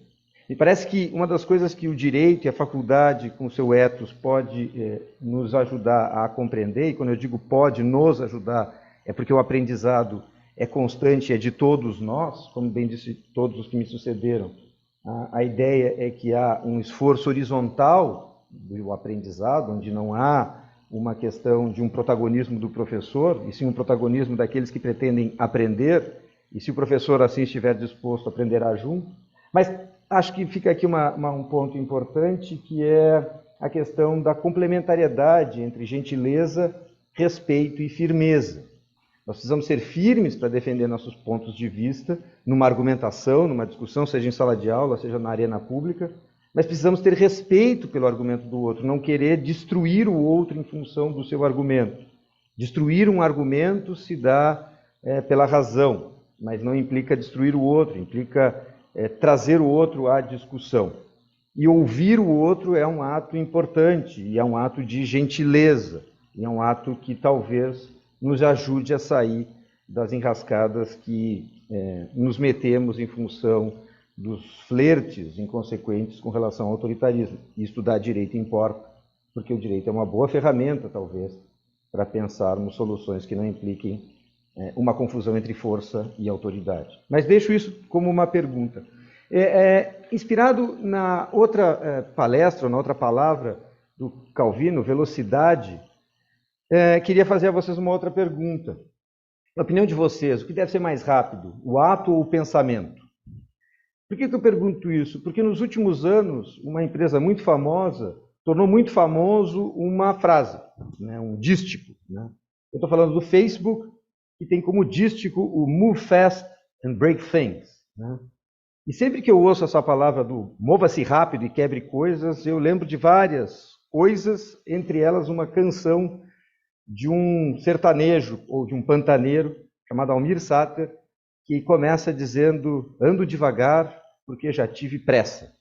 Me parece que uma das coisas que o direito e a faculdade, com o seu ethos, pode nos ajudar a compreender, e quando eu digo pode nos ajudar, é porque o aprendizado é constante, é de todos nós, como bem disse todos os que me sucederam. A ideia é que há um esforço horizontal do aprendizado, onde não há uma questão de um protagonismo do professor, e sim um protagonismo daqueles que pretendem aprender, e se o professor assim estiver disposto, aprenderá junto. Mas acho que fica aqui um ponto importante, que é a questão da complementariedade entre gentileza, respeito e firmeza. Nós precisamos ser firmes para defender nossos pontos de vista, numa argumentação, numa discussão, seja em sala de aula, seja na arena pública, mas precisamos ter respeito pelo argumento do outro, não querer destruir o outro em função do seu argumento. Destruir um argumento se dá pela razão, mas não implica destruir o outro, implica trazer o outro à discussão. E ouvir o outro é um ato importante, e é um ato de gentileza, e é um ato que talvez nos ajude a sair das enrascadas que nos metemos em função dos flertes inconsequentes com relação ao autoritarismo. E estudar direito importa, porque o direito é uma boa ferramenta, talvez, para pensarmos soluções que não impliquem uma confusão entre força e autoridade. Mas deixo isso como uma pergunta. Inspirado na outra palestra, na outra palavra do Calvino, velocidade, queria fazer a vocês uma outra pergunta. Na opinião de vocês, o que deve ser mais rápido, o ato ou o pensamento? Por que eu pergunto isso? Porque nos últimos anos, uma empresa muito famosa tornou muito famoso uma frase, né, um dístico, né? Eu estou falando do Facebook, que tem como dístico o move fast and break things, né? E sempre que eu ouço essa palavra do mova-se rápido e quebre coisas, eu lembro de várias coisas, entre elas uma canção de um sertanejo ou de um pantaneiro chamado Almir Sater, que começa dizendo: ando devagar porque já tive pressa.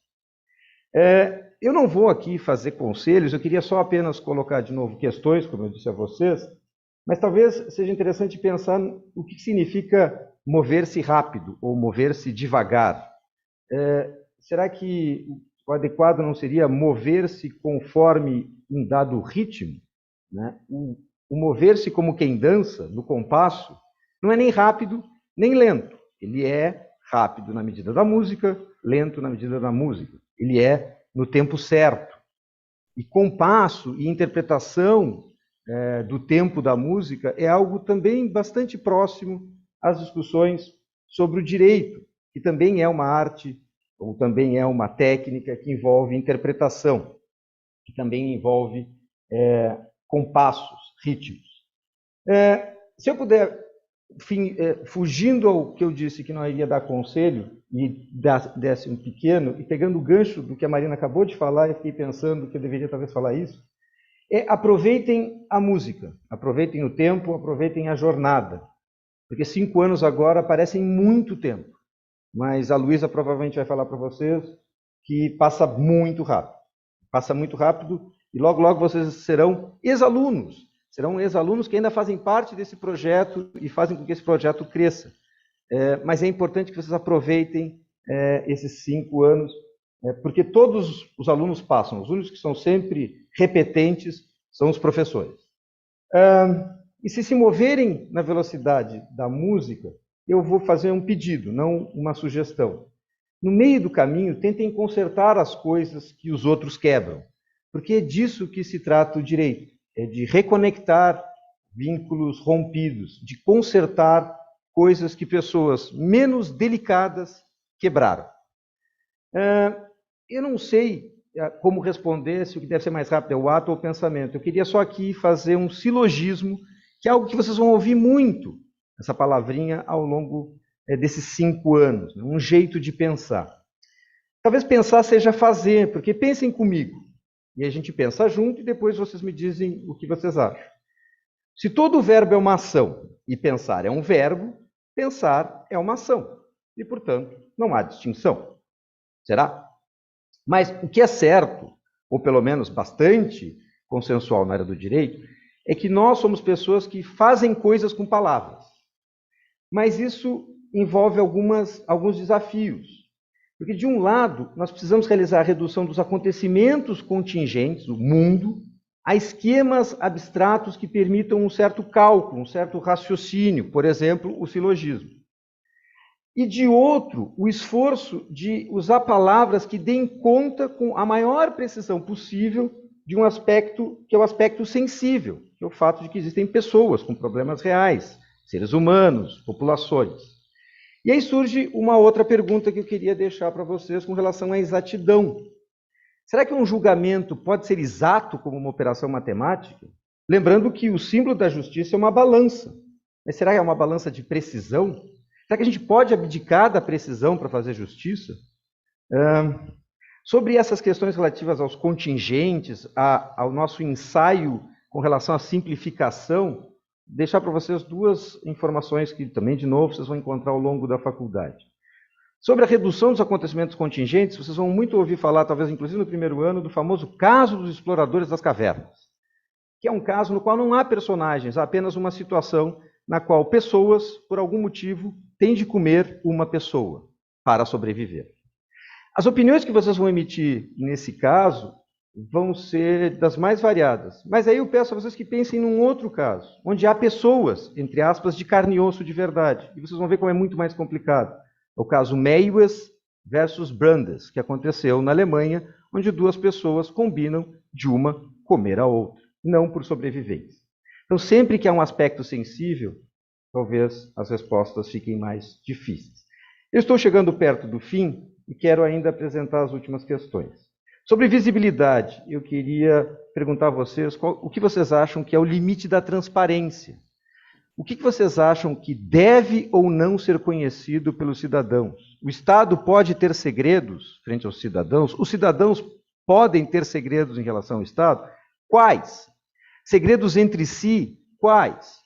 Eu não vou aqui fazer conselhos, eu queria só apenas colocar de novo questões, como eu disse a vocês, mas talvez seja interessante pensar o que significa mover-se rápido ou mover-se devagar. Será que o adequado não seria mover-se conforme um dado ritmo, né? O mover-se como quem dança, no compasso, não é nem rápido, nem lento. Ele é rápido na medida da música, lento na medida da música. Ele é no tempo certo. E compasso e interpretação do tempo da música é algo também bastante próximo às discussões sobre o direito, que também é uma arte, ou também é uma técnica que envolve interpretação, que também envolve compassos, ritmos. Se eu puder fugindo ao que eu disse que não iria dar conselho, e desse um pequeno, e pegando o gancho do que a Marina acabou de falar, eu fiquei pensando que eu deveria talvez falar isso, aproveitem a música, aproveitem o tempo, aproveitem a jornada, porque 5 anos agora parecem muito tempo, mas a Luísa provavelmente vai falar para vocês que passa muito rápido, e logo, logo vocês serão ex-alunos que ainda fazem parte desse projeto e fazem com que esse projeto cresça. Mas é importante que vocês aproveitem esses 5 anos, porque todos os alunos passam, os únicos que são sempre repetentes são os professores. E se moverem na velocidade da música, eu vou fazer um pedido, não uma sugestão. No meio do caminho, tentem consertar as coisas que os outros quebram, porque é disso que se trata o direito. É de reconectar vínculos rompidos, de consertar coisas que pessoas menos delicadas quebraram. Eu não sei como responder, se o que deve ser mais rápido é o ato ou o pensamento. Eu queria só aqui fazer um silogismo, que é algo que vocês vão ouvir muito, essa palavrinha, ao longo desses 5 anos, né? Um jeito de pensar. Talvez pensar seja fazer, porque pensem comigo. E a gente pensa junto e depois vocês me dizem o que vocês acham. Se todo verbo é uma ação e pensar é um verbo, pensar é uma ação. E, portanto, não há distinção. Será? Mas o que é certo, ou pelo menos bastante consensual na área do direito, é que nós somos pessoas que fazem coisas com palavras. Mas isso envolve alguns desafios. Porque, de um lado, nós precisamos realizar a redução dos acontecimentos contingentes do mundo a esquemas abstratos que permitam um certo cálculo, um certo raciocínio, por exemplo, o silogismo. E, de outro, o esforço de usar palavras que deem conta com a maior precisão possível de um aspecto que é o aspecto sensível, que é o fato de que existem pessoas com problemas reais, seres humanos, populações. E aí surge uma outra pergunta que eu queria deixar para vocês com relação à exatidão. Será que um julgamento pode ser exato como uma operação matemática? Lembrando que o símbolo da justiça é uma balança. Mas será que é uma balança de precisão? Será que a gente pode abdicar da precisão para fazer justiça? Sobre essas questões relativas aos contingentes, ao nosso ensaio com relação à simplificação, deixar para vocês 2 informações que também, de novo, vocês vão encontrar ao longo da faculdade. Sobre a redução dos acontecimentos contingentes, vocês vão muito ouvir falar, talvez inclusive no primeiro ano, do famoso caso dos exploradores das cavernas, que é um caso no qual não há personagens, há apenas uma situação na qual pessoas, por algum motivo, têm de comer uma pessoa para sobreviver. As opiniões que vocês vão emitir nesse caso vão ser das mais variadas. Mas aí eu peço a vocês que pensem num outro caso, onde há pessoas, entre aspas, de carne e osso de verdade. E vocês vão ver como é muito mais complicado. É o caso Meiwes versus Brandes, que aconteceu na Alemanha, onde 2 pessoas combinam de uma comer a outra, não por sobrevivência. Então, sempre que há um aspecto sensível, talvez as respostas fiquem mais difíceis. Eu estou chegando perto do fim e quero ainda apresentar as últimas questões. Sobre visibilidade, eu queria perguntar a vocês o que vocês acham que é o limite da transparência. O que vocês acham que deve ou não ser conhecido pelos cidadãos? O Estado pode ter segredos frente aos cidadãos? Os cidadãos podem ter segredos em relação ao Estado? Quais? Segredos entre si? Quais?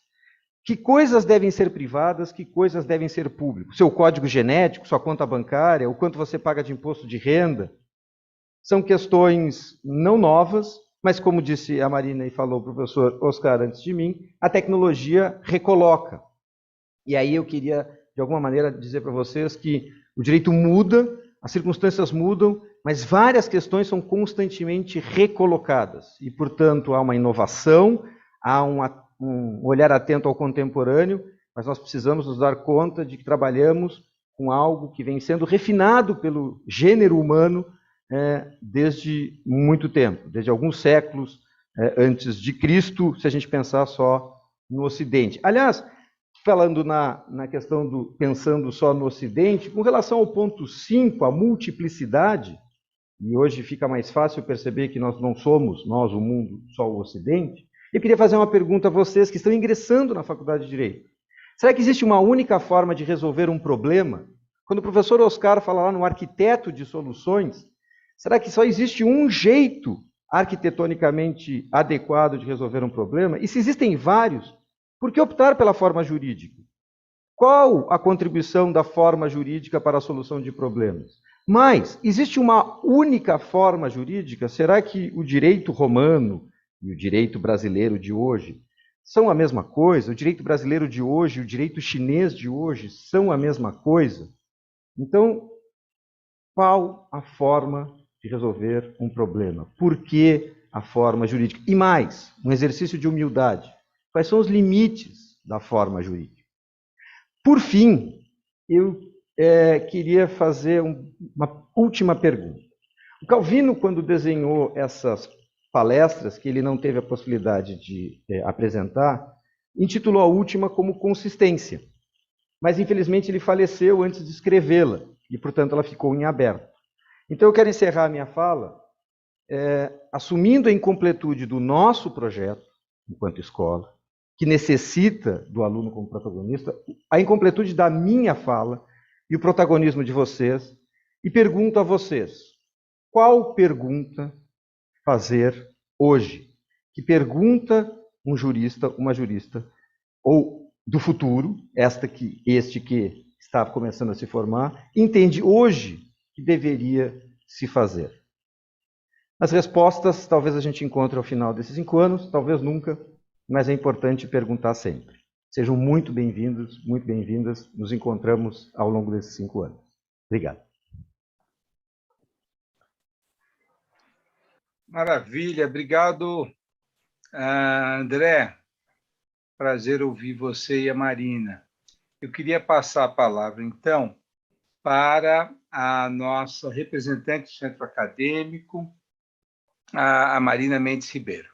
Que coisas devem ser privadas, que coisas devem ser públicas? Seu código genético, sua conta bancária, o quanto você paga de imposto de renda? São questões não novas, mas como disse a Marina e falou o professor Oscar antes de mim, a tecnologia recoloca. E aí eu queria, de alguma maneira, dizer para vocês que o direito muda, as circunstâncias mudam, mas várias questões são constantemente recolocadas. E, portanto, há uma inovação, há um olhar atento ao contemporâneo, mas nós precisamos nos dar conta de que trabalhamos com algo que vem sendo refinado pelo gênero humano desde muito tempo, desde alguns séculos antes de Cristo, se a gente pensar só no Ocidente. Aliás, falando na questão pensando só no Ocidente, com relação ao ponto 5, a multiplicidade, e hoje fica mais fácil perceber que nós não somos, nós, o mundo, só o Ocidente, eu queria fazer uma pergunta a vocês que estão ingressando na Faculdade de Direito. Será que existe uma única forma de resolver um problema? Quando o professor Oscar fala lá no arquiteto de soluções, será que só existe um jeito arquitetonicamente adequado de resolver um problema? E se existem vários, por que optar pela forma jurídica? Qual a contribuição da forma jurídica para a solução de problemas? Mas, existe uma única forma jurídica? Será que o direito romano e o direito brasileiro de hoje são a mesma coisa? O direito brasileiro de hoje e o direito chinês de hoje são a mesma coisa? Então, qual a forma de resolver um problema? Por que a forma jurídica? E mais, um exercício de humildade. Quais são os limites da forma jurídica? Por fim, eu queria fazer uma última pergunta. O Calvino, quando desenhou essas palestras, que ele não teve a possibilidade de apresentar, intitulou a última como Consistência. Mas, infelizmente, ele faleceu antes de escrevê-la, e, portanto, ela ficou em aberto. Então, eu quero encerrar a minha fala assumindo a incompletude do nosso projeto, enquanto escola, que necessita do aluno como protagonista, a incompletude da minha fala e o protagonismo de vocês, e pergunto a vocês, qual pergunta fazer hoje? Que pergunta um jurista, uma jurista, ou do futuro, este que está começando a se formar, entende hoje que deveria se fazer? As respostas talvez a gente encontre ao final desses 5 anos, talvez nunca, mas é importante perguntar sempre. Sejam muito bem-vindos, muito bem-vindas. Nos encontramos ao longo desses 5 anos. Obrigado. Maravilha. Obrigado, André. Prazer ouvir você e a Marina. Eu queria passar a palavra, então, para a nossa representante do Centro Acadêmico, a Marina Mendes Ribeiro.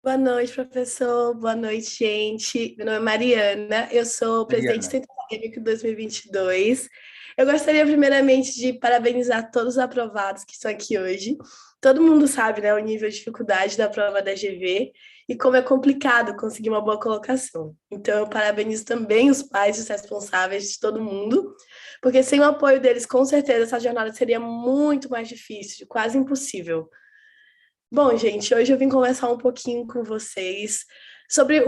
Boa noite, professor. Boa noite, gente. Meu nome é Mariana, eu sou presidente do Centro Acadêmico 2022. Eu gostaria, primeiramente, de parabenizar todos os aprovados que estão aqui hoje. Todo mundo sabe, né, o nível de dificuldade da prova da GV e como é complicado conseguir uma boa colocação. Então, eu parabenizo também os pais e os responsáveis de todo mundo, porque sem o apoio deles, com certeza, essa jornada seria muito mais difícil, quase impossível. Bom, gente, hoje eu vim conversar um pouquinho com vocês sobre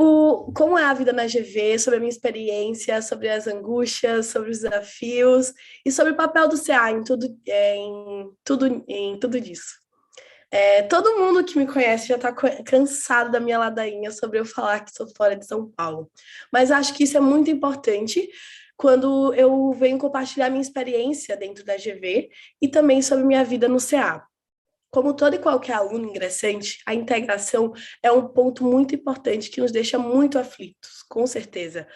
como é a vida na GV, sobre a minha experiência, sobre as angústias, sobre os desafios e sobre o papel do CA em tudo disso. Todo mundo que me conhece já está cansado da minha ladainha sobre eu falar que sou fora de São Paulo, mas acho que isso é muito importante quando eu venho compartilhar minha experiência dentro da GV e também sobre minha vida no CA. Como todo e qualquer aluno ingressante, a integração é um ponto muito importante que nos deixa muito aflitos, com certeza.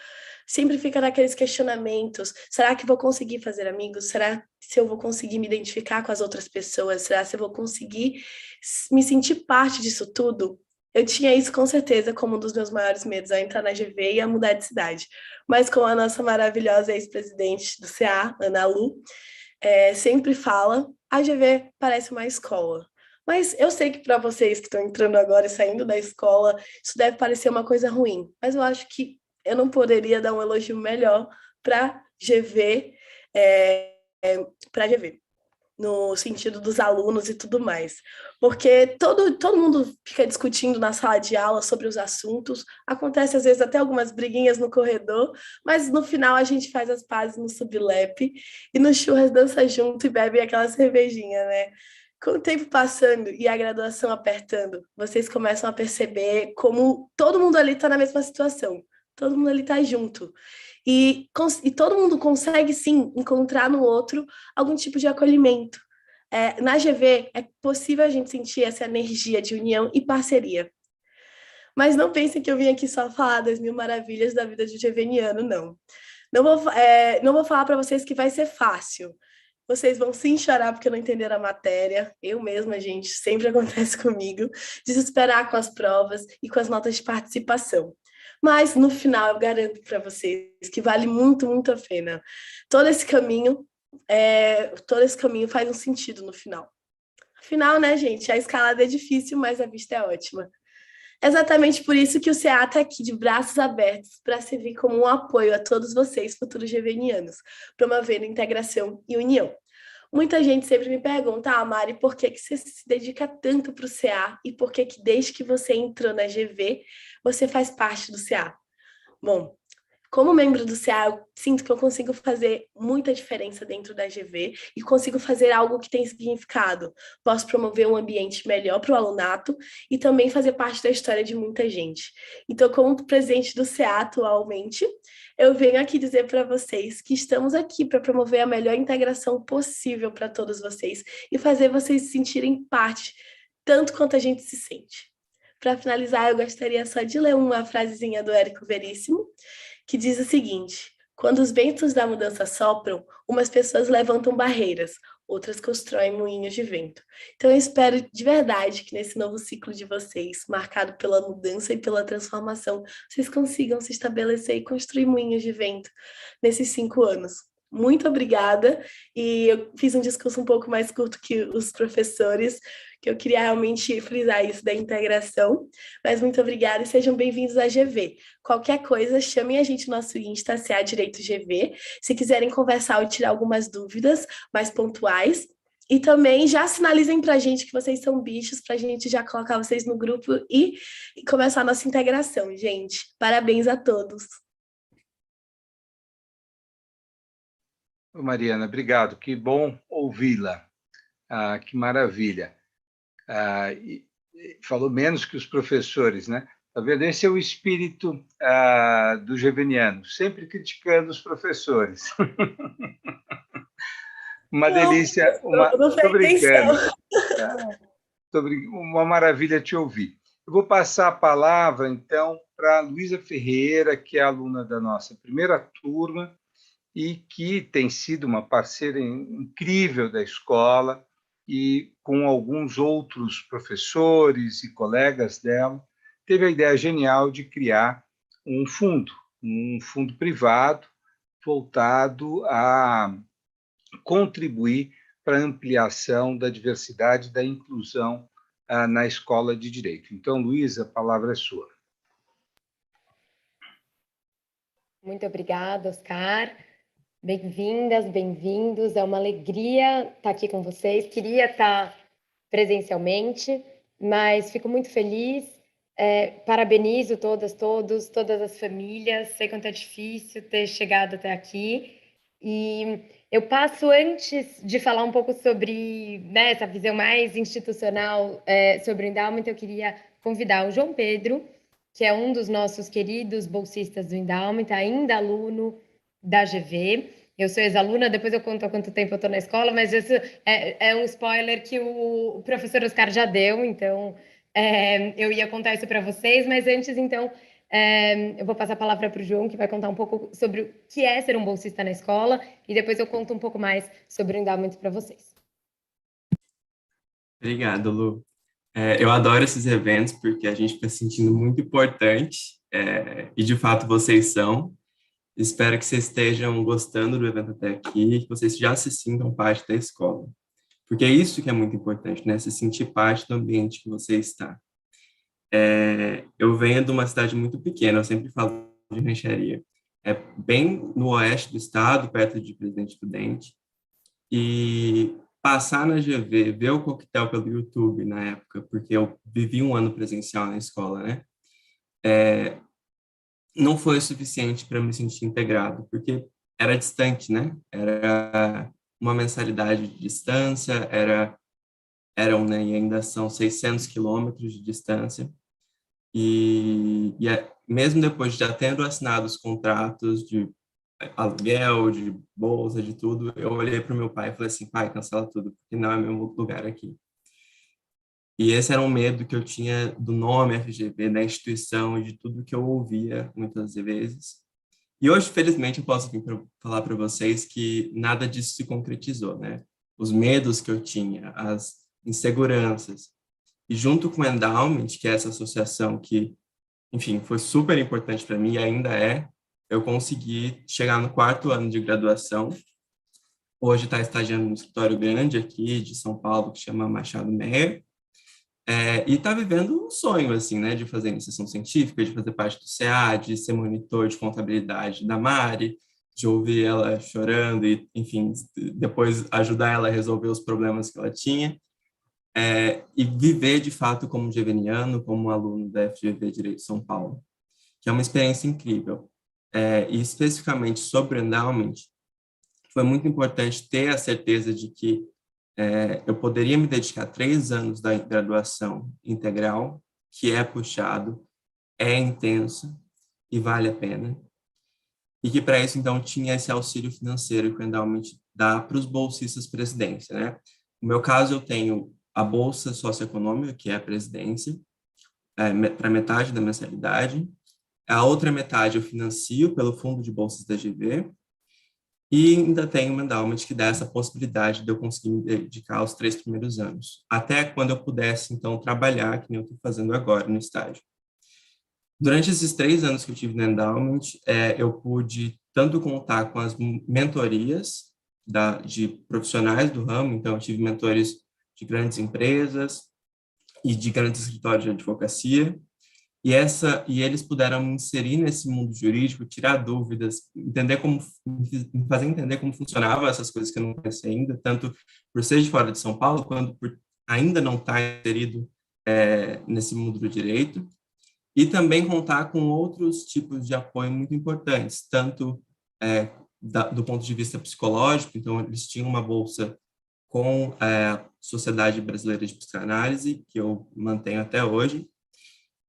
Sempre fica naqueles questionamentos, será que vou conseguir fazer amigos? Será que eu vou conseguir me identificar com as outras pessoas? Será que eu vou conseguir me sentir parte disso tudo? Eu tinha isso com certeza como um dos meus maiores medos, a entrar na GV e a mudar de cidade. Mas como a nossa maravilhosa ex-presidente do CA, Ana Lu, sempre fala, a GV parece uma escola. Mas eu sei que para vocês que estão entrando agora e saindo da escola, isso deve parecer uma coisa ruim. Mas eu acho que eu não poderia dar um elogio melhor para GV, no sentido dos alunos e tudo mais. Porque todo mundo fica discutindo na sala de aula sobre os assuntos, acontece às vezes até algumas briguinhas no corredor, mas no final a gente faz as pazes no sublep e no churras dança junto e bebe aquela cervejinha, né? Com o tempo passando e a graduação apertando, vocês começam a perceber como todo mundo ali está na mesma situação, todo mundo ali está junto. E todo mundo consegue, sim, encontrar no outro algum tipo de acolhimento. Na GV, é possível a gente sentir essa energia de união e parceria. Mas não pensem que eu vim aqui só falar das 1000 maravilhas da vida de GVniano, não. Não vou falar para vocês que vai ser fácil. Vocês vão sim chorar porque não entenderam a matéria. Eu mesma, gente, sempre acontece comigo. Desesperar com as provas e com as notas de participação. Mas, no final, eu garanto para vocês que vale muito, muito a pena. Todo esse caminho faz um sentido no final. Afinal, né, gente, a escalada é difícil, mas a vista é ótima. Exatamente por isso que o CA está aqui de braços abertos para servir como um apoio a todos vocês, futuros gevenianos, promovendo integração e união. Muita gente sempre me pergunta, Mari, por que você se dedica tanto para o CA e por que desde que você entrou na GV, você faz parte do CA? Bom, como membro do CA, eu sinto que eu consigo fazer muita diferença dentro da GV e consigo fazer algo que tem significado. Posso promover um ambiente melhor para o alunato e também fazer parte da história de muita gente. Então, como presidente do CA atualmente, eu venho aqui dizer para vocês que estamos aqui para promover a melhor integração possível para todos vocês e fazer vocês se sentirem parte, tanto quanto a gente se sente. Para finalizar, eu gostaria só de ler uma frasezinha do Érico Veríssimo, que diz o seguinte: quando os ventos da mudança sopram, umas pessoas levantam barreiras, outras constroem moinhos de vento. Então eu espero de verdade que nesse novo ciclo de vocês, marcado pela mudança e pela transformação, vocês consigam se estabelecer e construir moinhos de vento nesses 5 anos. Muito obrigada, e eu fiz um discurso um pouco mais curto que os professores, que eu queria realmente frisar isso da integração, mas muito obrigada e sejam bem-vindos à GV. Qualquer coisa, chamem a gente no nosso Insta, CA Direito GV, se quiserem conversar ou tirar algumas dúvidas mais pontuais, e também já sinalizem para a gente que vocês são bichos, para a gente já colocar vocês no grupo e começar a nossa integração, gente. Parabéns a todos. Mariana, obrigado. Que bom ouvi-la. Que maravilha. Falou menos que os professores, né? Tá vendo? Esse é o espírito do geveniano, sempre criticando os professores. Uma delícia. Estou brincando. Uma maravilha te ouvir. Eu vou passar a palavra, então, para a Luísa Ferreira, que é aluna da nossa primeira turma, e que tem sido uma parceira incrível da escola, e com alguns outros professores e colegas dela, teve a ideia genial de criar um fundo privado voltado a contribuir para a ampliação da diversidade e da inclusão na escola de Direito. Então, Luísa, a palavra é sua. Muito obrigada, Oscar. Bem-vindas, bem-vindos. É uma alegria estar aqui com vocês. Queria estar presencialmente, mas fico muito feliz. Parabenizo todas as famílias. Sei quanto é difícil ter chegado até aqui. E eu passo, antes de falar um pouco sobre essa visão mais institucional sobre o Endowment, eu queria convidar o João Pedro, que é um dos nossos queridos bolsistas do Endowment, ainda aluno da GV. Eu sou ex-aluna, depois eu conto há quanto tempo eu estou na escola, mas isso é um spoiler que o professor Oscar já deu, então eu ia contar isso para vocês, mas antes, então, eu vou passar a palavra para o João, que vai contar um pouco sobre o que é ser um bolsista na escola, e depois eu conto um pouco mais sobre o Endowment para vocês. Obrigado, Lu. Eu adoro esses eventos, porque a gente fica se sentindo muito importante, e de fato vocês são. Espero que vocês estejam gostando do evento até aqui, que vocês já se sintam parte da escola. Porque é isso que é muito importante, né? Se sentir parte do ambiente que você está. Eu venho de uma cidade muito pequena, eu sempre falo de Rancharia. É bem no oeste do estado, perto de Presidente Prudente. E passar na GV, ver o coquetel pelo YouTube na época, porque eu vivi um ano presencial na escola, né? Não foi o suficiente para me sentir integrado, porque era distante, né? Era uma mensalidade de distância, eram, né, e ainda são 600 quilômetros de distância. E mesmo depois de já tendo assinado os contratos de aluguel, de bolsa, de tudo, eu olhei para o meu pai e falei assim: pai, cancela tudo, porque não é meu lugar aqui. E esse era um medo que eu tinha do nome FGV, da instituição e de tudo que eu ouvia muitas vezes. E hoje, felizmente, eu posso vir falar para vocês que nada disso se concretizou, né? Os medos que eu tinha, as inseguranças. E junto com o Endowment, que é essa associação que, enfim, foi super importante para mim e ainda é, eu consegui chegar no 4º ano de graduação. Hoje está estagiando no escritório grande aqui de São Paulo, que chama Machado Meyer. e está vivendo um sonho, assim, né, de fazer iniciação científica, de fazer parte do CA, de ser monitor de contabilidade da Mari, de ouvir ela chorando e, enfim, depois ajudar ela a resolver os problemas que ela tinha, e viver, de fato, como geveniano, como aluno da FGV Direito de São Paulo, que é uma experiência incrível. E especificamente sobre o endowment, foi muito importante ter a certeza de que eu poderia me dedicar 3 anos da graduação integral, que é puxado, é intenso e vale a pena. E que para isso, então, tinha esse auxílio financeiro que o endowment dá para os bolsistas presidência, né? No meu caso, eu tenho a bolsa socioeconômica, que é a presidência, para metade da mensalidade. A outra metade eu financio pelo fundo de bolsas da GV. E ainda tem um endowment que dá essa possibilidade de eu conseguir me dedicar aos 3 primeiros anos, até quando eu pudesse, então, trabalhar, que nem eu estou fazendo agora no estágio. Durante esses 3 anos que eu tive no endowment, eu pude tanto contar com as mentorias de profissionais do ramo, então eu tive mentores de grandes empresas e de grandes escritórios de advocacia, e eles puderam me inserir nesse mundo jurídico, tirar dúvidas, me fazer entender como funcionavam essas coisas que eu não conhecia ainda, tanto por ser de fora de São Paulo, quanto por ainda não estar inserido nesse mundo do direito, e também contar com outros tipos de apoio muito importantes, tanto do ponto de vista psicológico, então eles tinham uma bolsa com a Sociedade Brasileira de Psicanálise, que eu mantenho até hoje,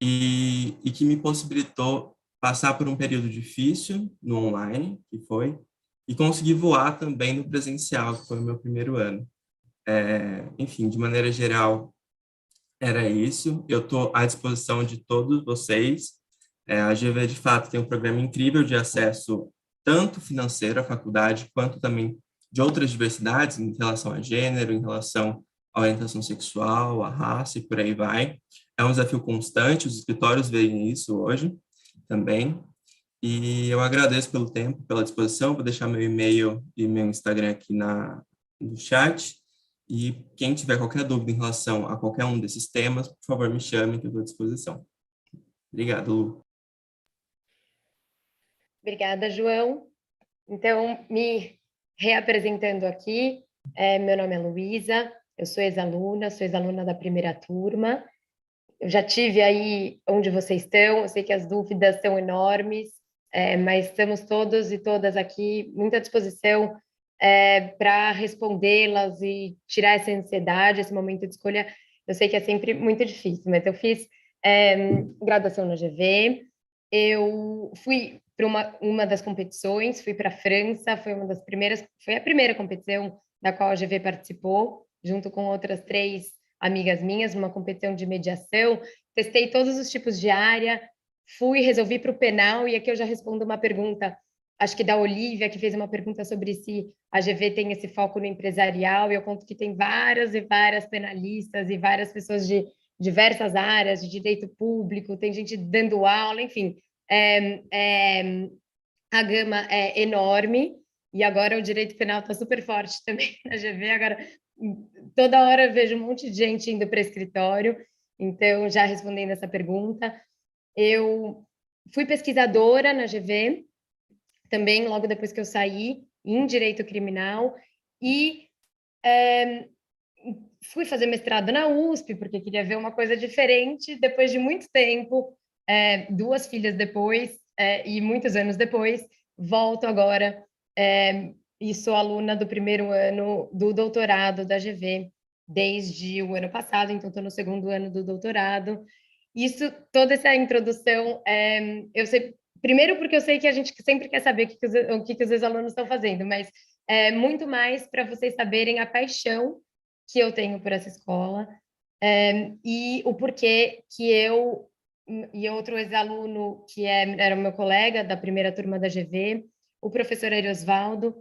e que me possibilitou passar por um período difícil no online, que foi, e conseguir voar também no presencial, que foi o meu primeiro ano. Enfim, de maneira geral, era isso. Eu estou à disposição de todos vocês. A GV, de fato, tem um programa incrível de acesso tanto financeiro à faculdade, quanto também de outras diversidades em relação a gênero, em relação à orientação sexual, à raça e por aí vai. É um desafio constante, os escritórios veem isso hoje também. E eu agradeço pelo tempo, pela disposição. Vou deixar meu e-mail e meu Instagram aqui no chat. E quem tiver qualquer dúvida em relação a qualquer um desses temas, por favor, me chame, que eu estou à disposição. Obrigado, Lu. Obrigada, João. Então, me reapresentando aqui, meu nome é Luísa, eu sou ex-aluna da primeira turma. Eu já tive aí onde vocês estão, eu sei que as dúvidas são enormes, mas estamos todos e todas aqui muito à disposição para respondê-las e tirar essa ansiedade, esse momento de escolha. Eu sei que é sempre muito difícil, mas eu fiz graduação na GV, eu fui para uma das competições, fui para a França, foi a primeira competição da qual a GV participou, junto com outras 3 amigas minhas, uma competição de mediação, testei todos os tipos de área, resolvi para o penal, e aqui eu já respondo uma pergunta, acho que da Olivia, que fez uma pergunta sobre se a GV tem esse foco no empresarial, e eu conto que tem várias e várias penalistas e várias pessoas de diversas áreas, de direito público, tem gente dando aula, enfim, a gama é enorme, e agora o direito penal está super forte também na GV, agora toda hora eu vejo um monte de gente indo para o escritório, então já respondendo essa pergunta, eu fui pesquisadora na GV, também logo depois que eu saí, em direito criminal, e fui fazer mestrado na USP, porque queria ver uma coisa diferente, depois de muito tempo, 2 filhas depois, e muitos anos depois, volto agora e sou aluna do primeiro ano do doutorado da GV, desde o ano passado, então estou no 2º ano do doutorado. Toda essa introdução, eu sei, primeiro porque eu sei que a gente sempre quer saber o que os ex-alunos estão fazendo, mas muito mais para vocês saberem a paixão que eu tenho por essa escola, e o porquê que eu e outro ex-aluno que era o meu colega da primeira turma da GV, o professor Eriosvaldo,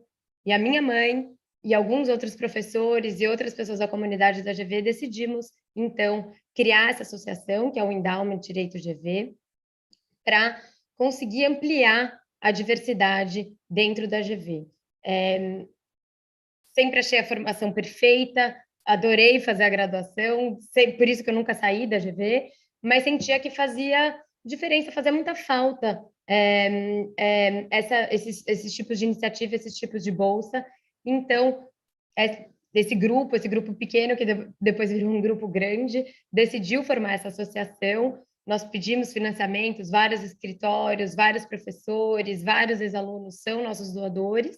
e a minha mãe, e alguns outros professores e outras pessoas da comunidade da GV, decidimos, então, criar essa associação, que é o Endowment Direito GV, para conseguir ampliar a diversidade dentro da GV. Sempre achei a formação perfeita, adorei fazer a graduação, por isso que eu nunca saí da GV, mas sentia que fazia diferença, fazia muita falta esses tipos de iniciativa, esses tipos de bolsa. Então, esse grupo pequeno, que depois virou um grupo grande, decidiu formar essa associação. Nós pedimos financiamentos, vários escritórios, vários professores, vários ex-alunos são nossos doadores,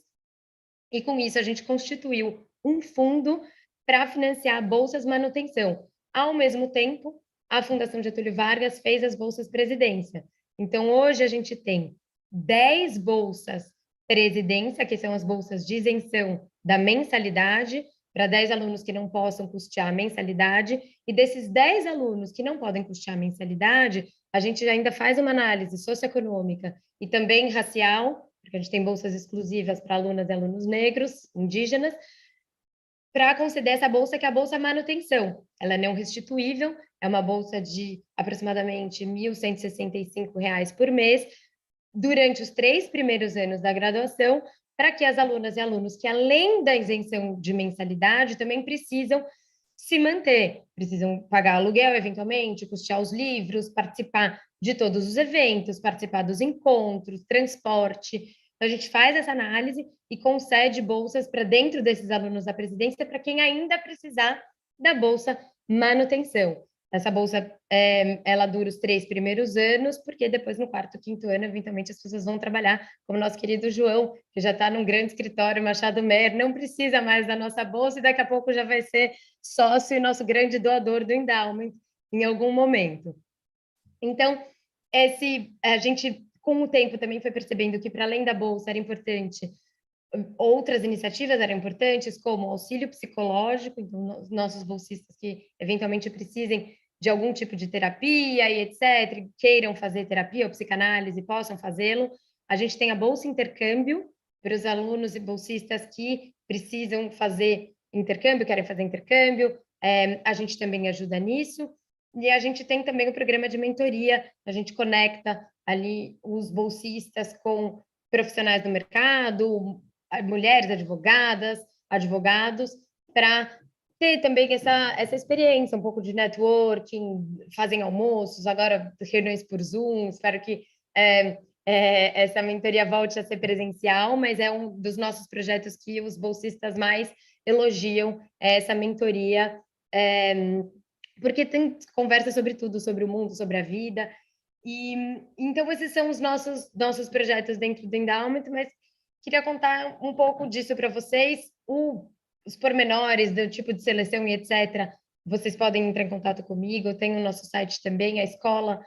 e com isso a gente constituiu um fundo para financiar bolsas manutenção. Ao mesmo tempo, a Fundação Getúlio Vargas fez as bolsas presidência. Então, hoje a gente tem 10 bolsas presidência, que são as bolsas de isenção da mensalidade, para 10 alunos que não possam custear a mensalidade, e desses 10 alunos que não podem custear a mensalidade, a gente ainda faz uma análise socioeconômica e também racial, porque a gente tem bolsas exclusivas para alunas e alunos negros, indígenas, para conceder essa bolsa, que é a bolsa manutenção. Ela é não restituível, é uma bolsa de aproximadamente R$ 1.165 por mês, durante os 3 primeiros anos da graduação, para que as alunas e alunos que, além da isenção de mensalidade, também precisam se manter, precisam pagar aluguel, eventualmente, custear os livros, participar de todos os eventos, participar dos encontros, transporte. Então, a gente faz essa análise e concede bolsas para dentro desses alunos da presidência para quem ainda precisar da bolsa manutenção. Essa bolsa, ela dura os 3 primeiros anos, porque depois, no 4º, 5º ano, eventualmente, as pessoas vão trabalhar, como nosso querido João, que já está num grande escritório, Machado Meyer, não precisa mais da nossa bolsa e daqui a pouco já vai ser sócio e nosso grande doador do endowment em algum momento. Então, a gente, com o tempo, também foi percebendo que, para além da bolsa, era importante, outras iniciativas eram importantes, como auxílio psicológico, então, nossos bolsistas que, eventualmente, precisem de algum tipo de terapia e etc., queiram fazer terapia ou psicanálise, possam fazê-lo. A gente tem a Bolsa Intercâmbio para os alunos e bolsistas que precisam fazer intercâmbio, querem fazer intercâmbio, a gente também ajuda nisso. E a gente tem também o programa de mentoria, a gente conecta ali os bolsistas com profissionais do mercado, mulheres advogadas, advogados, para ter também essa experiência, um pouco de networking, fazem almoços, agora reuniões por Zoom, espero que essa mentoria volte a ser presencial, mas é um dos nossos projetos que os bolsistas mais elogiam, essa mentoria, porque tem conversa sobre tudo, sobre o mundo, sobre a vida, e então esses são os nossos projetos dentro do Endowment, mas queria contar um pouco disso para vocês, os pormenores do tipo de seleção e etc., vocês podem entrar em contato comigo, tem o nosso site também, a escola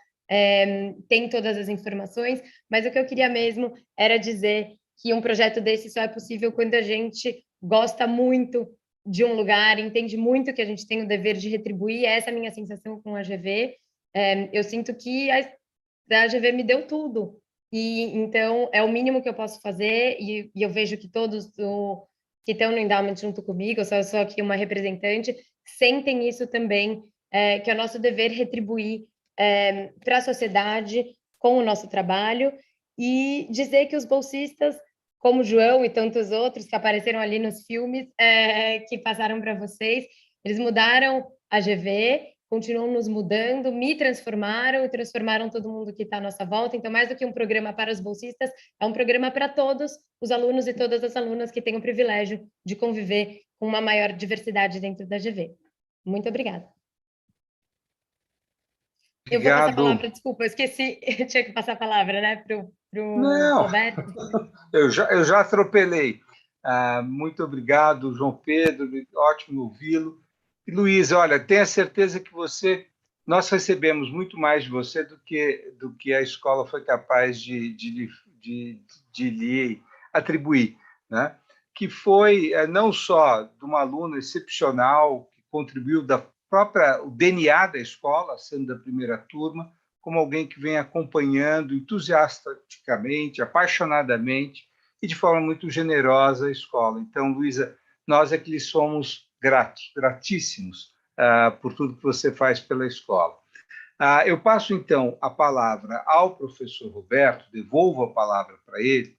tem todas as informações, mas o que eu queria mesmo era dizer que um projeto desse só é possível quando a gente gosta muito de um lugar, entende muito que a gente tem o dever de retribuir, essa é a minha sensação com a GV. Eu sinto que a GV me deu tudo, e então é o mínimo que eu posso fazer, e eu vejo que todos que estão no Endowment junto comigo, eu sou aqui uma representante, sentem isso também, que é o nosso dever retribuir para a sociedade com o nosso trabalho, e dizer que os bolsistas, como o João e tantos outros que apareceram ali nos filmes que passaram para vocês, eles mudaram a GV, continuam nos mudando, me transformaram e transformaram todo mundo que está à nossa volta. Então, mais do que um programa para os bolsistas, é um programa para todos os alunos e todas as alunas que têm o privilégio de conviver com uma maior diversidade dentro da GV. Muito obrigada. Eu vou passar a palavra, desculpa, eu esqueci, eu tinha que passar a palavra, né, para o Roberto. Eu já atropelei. Muito obrigado, João Pedro, ótimo ouvi-lo. E, Luísa, olha, tenha certeza que nós recebemos muito mais de você do que a escola foi capaz de lhe atribuir, né? Que foi não só de uma aluna excepcional, que contribuiu o DNA da escola, sendo da primeira turma, como alguém que vem acompanhando entusiasticamente, apaixonadamente e de forma muito generosa a escola. Então, Luísa, nós é que lhe somos gratíssimos por tudo que você faz pela escola. Eu passo, então, a palavra ao professor Roberto, devolvo a palavra para ele,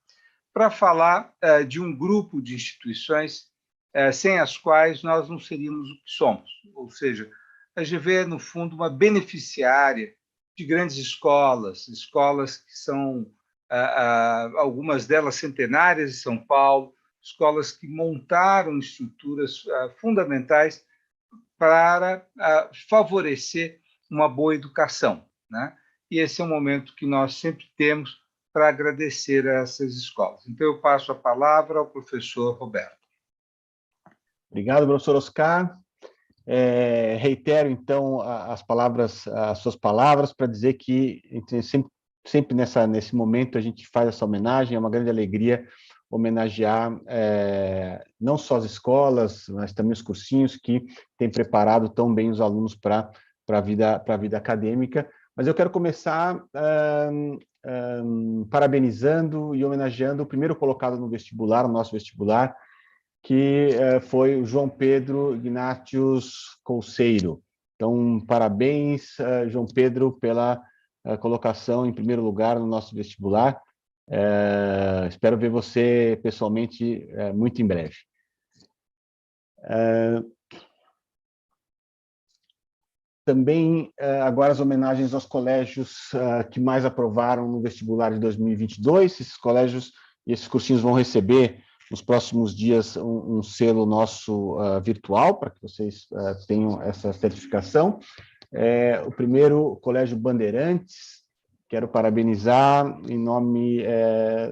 para falar de um grupo de instituições sem as quais nós não seríamos o que somos. Ou seja, a GV é, no fundo, uma beneficiária de grandes escolas que são, algumas delas centenárias em São Paulo, escolas que montaram estruturas fundamentais para favorecer uma boa educação, né? E esse é um momento que nós sempre temos para agradecer a essas escolas. Então, eu passo a palavra ao professor Roberto. Obrigado, professor Oscar. Reitero, então, as suas palavras, para dizer que sempre nesse momento a gente faz essa homenagem, é uma grande alegria homenagear não só as escolas, mas também os cursinhos que têm preparado tão bem os alunos para a vida acadêmica. Mas eu quero começar parabenizando e homenageando o primeiro colocado no vestibular, no nosso vestibular, que foi o João Pedro Ignatius Couceiro. Então, parabéns, João Pedro, pela colocação em primeiro lugar no nosso vestibular. Espero ver você pessoalmente muito em breve. Também, agora, as homenagens aos colégios que mais aprovaram no vestibular de 2022. Esses colégios e esses cursinhos vão receber, nos próximos dias, um selo nosso virtual, para que vocês tenham essa certificação. O primeiro, o Colégio Bandeirantes. Quero parabenizar, em nome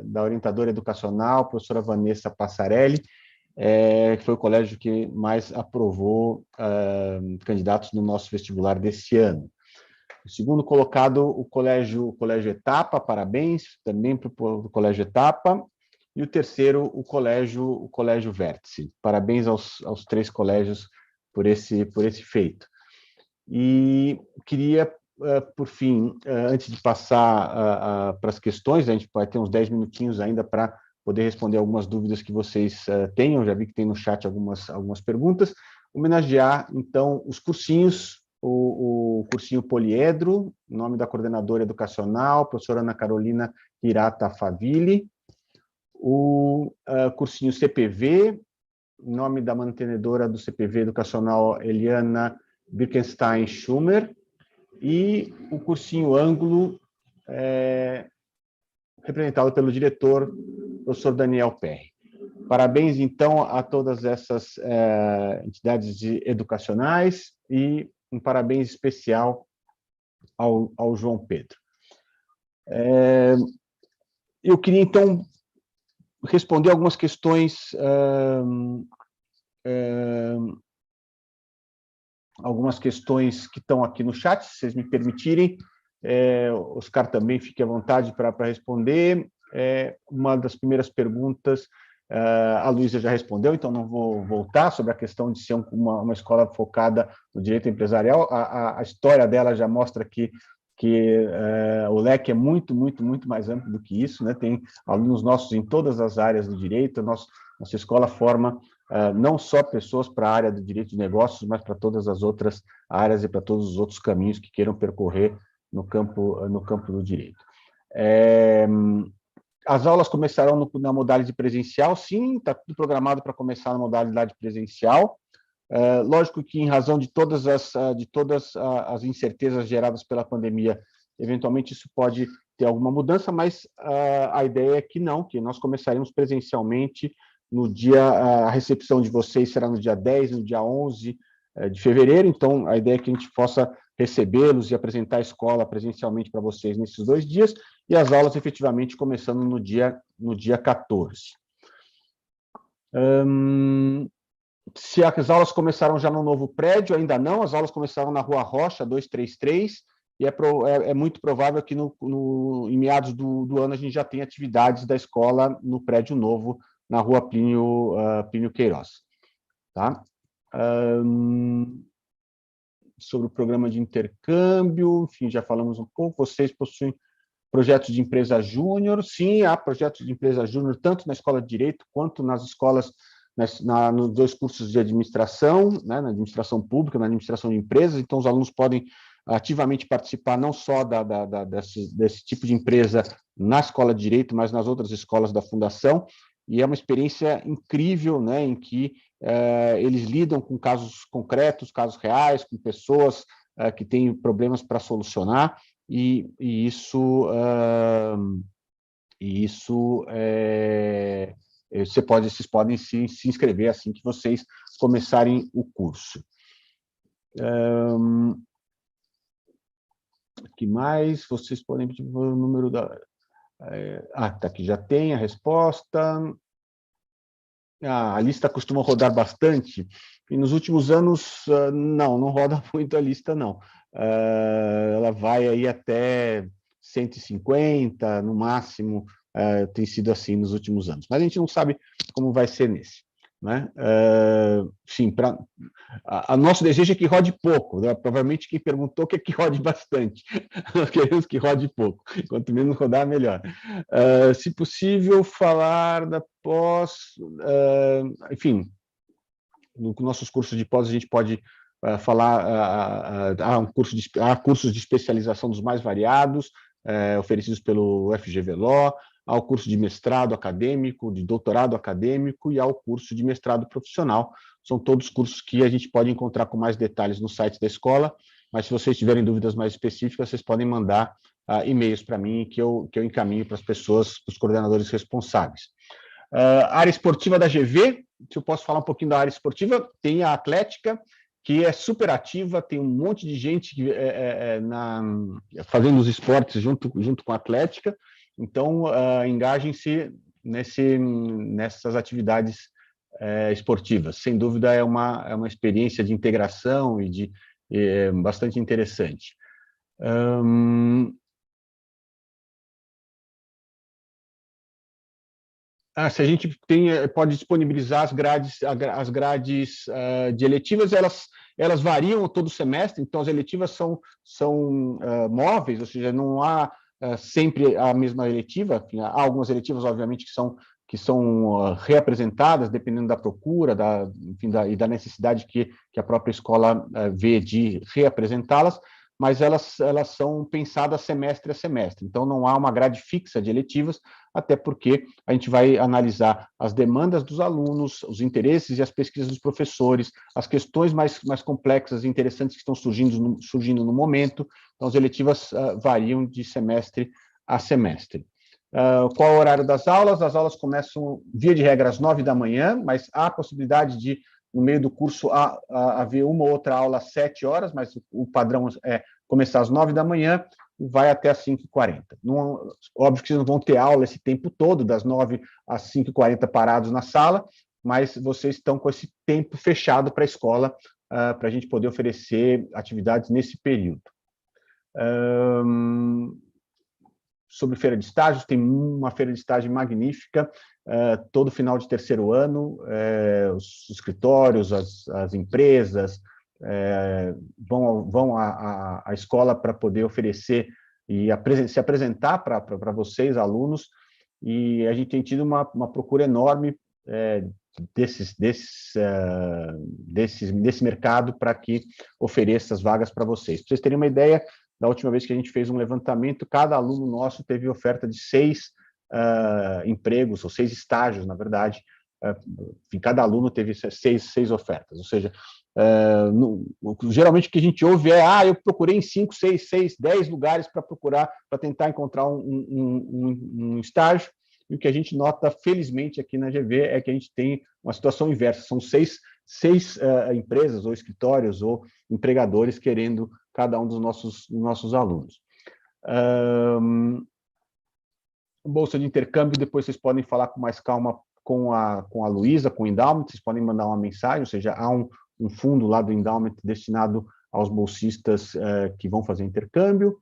da orientadora educacional, professora Vanessa Passarelli, que foi o colégio que mais aprovou candidatos no nosso vestibular desse ano. O segundo colocado, o Colégio Etapa, parabéns também para o Colégio Etapa. E o terceiro, o Colégio Vértice. Parabéns aos três colégios por esse feito. E queria, por fim, antes de passar para as questões, a gente vai ter uns 10 minutinhos ainda para poder responder algumas dúvidas que vocês tenham, já vi que tem no chat algumas perguntas, homenagear, então, os cursinhos, o cursinho Poliedro, em nome da coordenadora educacional, professora Ana Carolina Hirata Faville, o cursinho CPV, em nome da mantenedora do CPV educacional, Eliana Birkenstein Schumer, e o cursinho Ângulo, representado pelo diretor, professor Daniel Perry. Parabéns, então, a todas essas entidades educacionais e um parabéns especial ao João Pedro. Eu queria, então, responder algumas questões que estão aqui no chat, se vocês me permitirem. Oscar também fique à vontade para responder. Uma das primeiras perguntas, a Luísa já respondeu, então não vou voltar, sobre a questão de ser uma escola focada no direito empresarial. A história dela já mostra que o leque é muito mais amplo do que isso, né? Tem alunos nossos em todas as áreas do direito. Nossa escola forma não só pessoas para a área do direito de negócios, mas para todas as outras áreas e para todos os outros caminhos que queiram percorrer no campo do direito. As aulas começarão na modalidade presencial, sim, está tudo programado para começar na modalidade presencial. Lógico que, em razão de todas as incertezas geradas pela pandemia, eventualmente isso pode ter alguma mudança, mas a ideia é que não, que nós começaremos presencialmente no dia, a recepção de vocês será no dia 10, no dia 11 de fevereiro, então a ideia é que a gente possa recebê-los e apresentar a escola presencialmente para vocês nesses 2 dias, e as aulas efetivamente começando no dia 14. Se as aulas começaram já no novo prédio, ainda não, as aulas começaram na Rua Rocha, 233, e é muito provável que em meados do ano a gente já tenha atividades da escola no prédio novo, na Rua Plínio Queiroz. Tá? Sobre o programa de intercâmbio, enfim, já falamos um pouco. Vocês possuem projetos de empresa júnior? Sim, há projetos de empresa júnior, tanto na Escola de Direito, quanto nas escolas, nos 2 cursos de administração, né, na administração pública, na administração de empresas. Então, os alunos podem ativamente participar não só desse tipo de empresa na Escola de Direito, mas nas outras escolas da Fundação. e é uma experiência incrível, né, em que eles lidam com casos concretos, casos reais, com pessoas que têm problemas para solucionar, e isso vocês podem se inscrever assim que vocês começarem o curso. O que mais? Vocês podem pedir o número da... tá aqui, já tem a resposta. A lista costuma rodar bastante, e nos últimos anos, não roda muito a lista, não. Ela vai aí até 150, no máximo, tem sido assim nos últimos anos. Mas a gente não sabe como vai ser nesse. Né? Sim, a nosso desejo é que rode pouco, né? Provavelmente quem perguntou quer que rode bastante. Nós queremos que rode pouco, quanto menos rodar, melhor. Se possível, falar da pós, enfim, nos nossos cursos de pós a gente pode falar, há cursos de especialização dos mais variados, oferecidos pelo FGV-Law, ao curso de mestrado acadêmico, de doutorado acadêmico e ao curso de mestrado profissional. São todos cursos que a gente pode encontrar com mais detalhes no site da escola, mas se vocês tiverem dúvidas mais específicas, vocês podem mandar e-mails para mim que eu encaminho para as pessoas, para os coordenadores responsáveis. Área esportiva da GV, se eu posso falar um pouquinho da área esportiva, tem a atlética, que é super ativa, tem um monte de gente fazendo os esportes junto com a atlética. Então, engajem-se nessas atividades esportivas. Sem dúvida, é uma experiência de integração e bastante interessante. Se a gente pode disponibilizar as grades de eletivas, elas variam todo semestre, então as eletivas são móveis, ou seja, não há sempre a mesma eletiva. Enfim, há algumas eletivas, obviamente, que são reapresentadas, dependendo da procura, e da necessidade que a própria escola vê de reapresentá-las, mas elas são pensadas semestre a semestre. Então, não há uma grade fixa de eletivas, até porque a gente vai analisar as demandas dos alunos, os interesses e as pesquisas dos professores, as questões mais complexas e interessantes que estão surgindo no momento. Então, as eletivas variam de semestre a semestre. Qual é o horário das aulas? As aulas começam, via de regra, às 9 da manhã, mas há a possibilidade de, no meio do curso, haver uma ou outra aula às 7 horas, mas o padrão é começar às 9 da manhã e vai até às 5h40. Óbvio que vocês não vão ter aula esse tempo todo, das 9 às 5h40 parados na sala, mas vocês estão com esse tempo fechado para a escola, para a gente poder oferecer atividades nesse período. Sobre feira de estágios, tem uma feira de estágio magnífica, todo final de terceiro ano, os escritórios, as empresas vão à escola para poder oferecer e se apresentar para vocês, alunos, e a gente tem tido uma procura enorme desse mercado para que ofereça as vagas para vocês. Para vocês terem uma ideia, da última vez que a gente fez um levantamento, cada aluno nosso teve oferta de 6 empregos, ou 6 estágios, na verdade. Cada aluno teve 6 ofertas. Ou seja, geralmente o que a gente ouve é eu procurei em 5, 6, 10 lugares para tentar encontrar um estágio, e o que a gente nota, felizmente, aqui na GV, é que a gente tem uma situação inversa. São 6 empresas, ou escritórios, ou empregadores querendo cada um dos nossos alunos. Bolsa de intercâmbio, depois vocês podem falar com mais calma com a Luísa, com o Endowment, vocês podem mandar uma mensagem, ou seja, há um fundo lá do Endowment destinado aos bolsistas que vão fazer intercâmbio.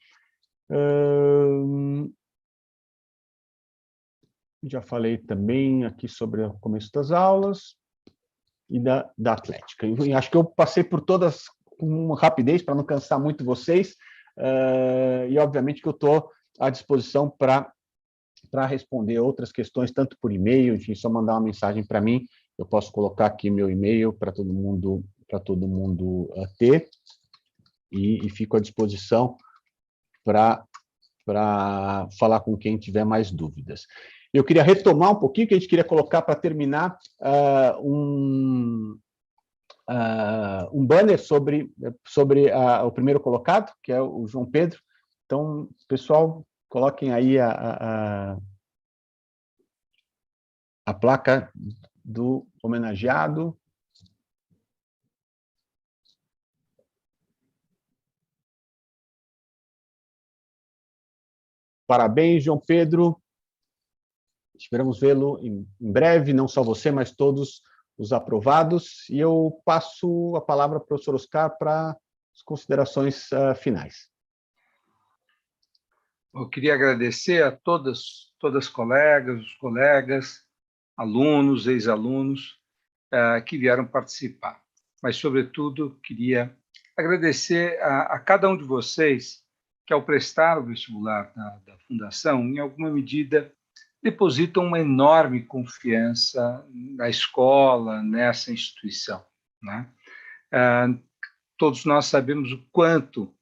Já falei também aqui sobre o começo das aulas e da atlética. E acho que eu passei por todas com rapidez, para não cansar muito vocês, e obviamente que eu estou à disposição para responder outras questões, tanto por e-mail, enfim, só mandar uma mensagem para mim, eu posso colocar aqui meu e-mail para todo mundo ter, e fico à disposição para falar com quem tiver mais dúvidas. Eu queria retomar um pouquinho, que a gente queria colocar para terminar um banner sobre o primeiro colocado, que é o João Pedro. Então, pessoal, coloquem aí a placa do homenageado. Parabéns, João Pedro. Esperamos vê-lo em breve, não só você, mas todos os aprovados. E eu passo a palavra para o professor Oscar para as considerações finais. Eu queria agradecer a todas as colegas, os colegas, alunos, ex-alunos que vieram participar. Mas, sobretudo, queria agradecer a cada um de vocês que, ao prestar o vestibular da Fundação, em alguma medida, depositam uma enorme confiança na escola, nessa instituição, né? Todos nós sabemos o quanto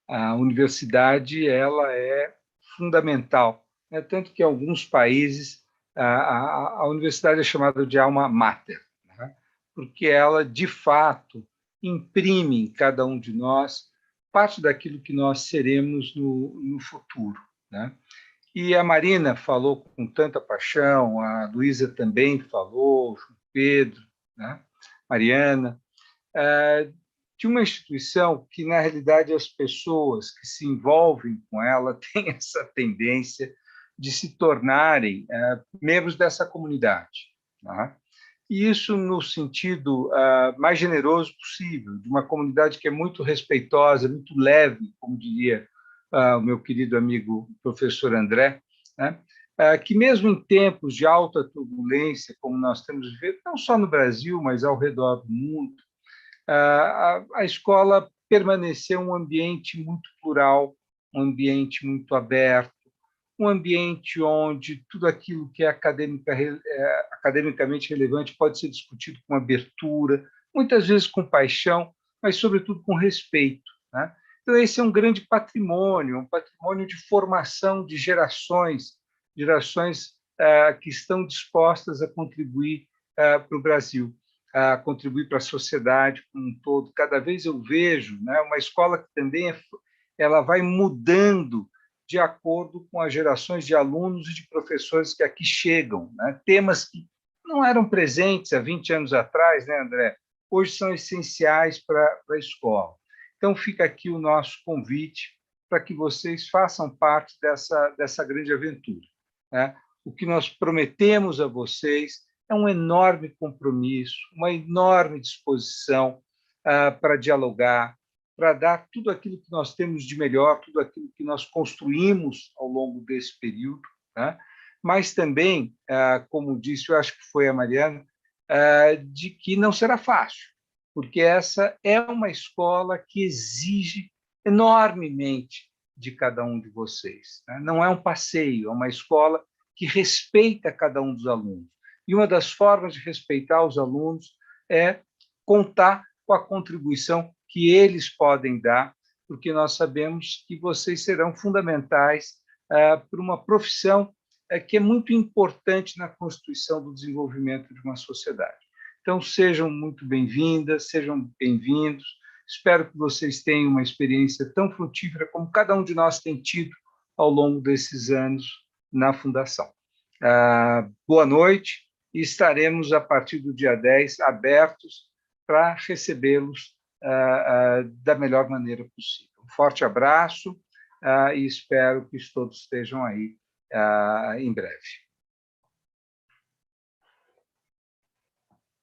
a universidade ela é fundamental, né? Tanto que em alguns países a universidade é chamada de alma mater, né? Porque ela, de fato, imprime em cada um de nós parte daquilo que nós seremos no futuro, né? E a Marina falou com tanta paixão, a Luísa também falou, o Pedro, né? Mariana, de uma instituição que, na realidade, as pessoas que se envolvem com ela têm essa tendência de se tornarem membros dessa comunidade, né? E isso no sentido mais generoso possível, de uma comunidade que é muito respeitosa, muito leve, como diria o meu querido amigo professor André, né? Que mesmo em tempos de alta turbulência, como nós temos vivido, não só no Brasil, mas ao redor do mundo, a escola permaneceu um ambiente muito plural, um ambiente muito aberto, um ambiente onde tudo aquilo que é academicamente relevante pode ser discutido com abertura, muitas vezes com paixão, mas, sobretudo, com respeito, né? Então, esse é um grande patrimônio, um patrimônio de formação de gerações que estão dispostas a contribuir para o Brasil, a contribuir para a sociedade como um todo. Cada vez eu vejo, né, uma escola que também ela vai mudando de acordo com as gerações de alunos e de professores que aqui chegam, né? Temas que não eram presentes há 20 anos atrás, né, André? Hoje são essenciais para a escola. Então, fica aqui o nosso convite para que vocês façam parte dessa grande aventura, né? O que nós prometemos a vocês é um enorme compromisso, uma enorme disposição para dialogar, para dar tudo aquilo que nós temos de melhor, tudo aquilo que nós construímos ao longo desse período, né? Mas também, como disse, eu acho que foi a Mariana, de que não será fácil, porque essa é uma escola que exige enormemente de cada um de vocês, né? Não é um passeio, é uma escola que respeita cada um dos alunos. E uma das formas de respeitar os alunos é contar com a contribuição que eles podem dar, porque nós sabemos que vocês serão fundamentais para uma profissão que é muito importante na constituição do desenvolvimento de uma sociedade. Então, sejam muito bem-vindas, sejam bem-vindos. Espero que vocês tenham uma experiência tão frutífera como cada um de nós tem tido ao longo desses anos na Fundação. Boa noite e estaremos, a partir do dia 10, abertos para recebê-los da melhor maneira possível. Um forte abraço e espero que todos estejam aí em breve.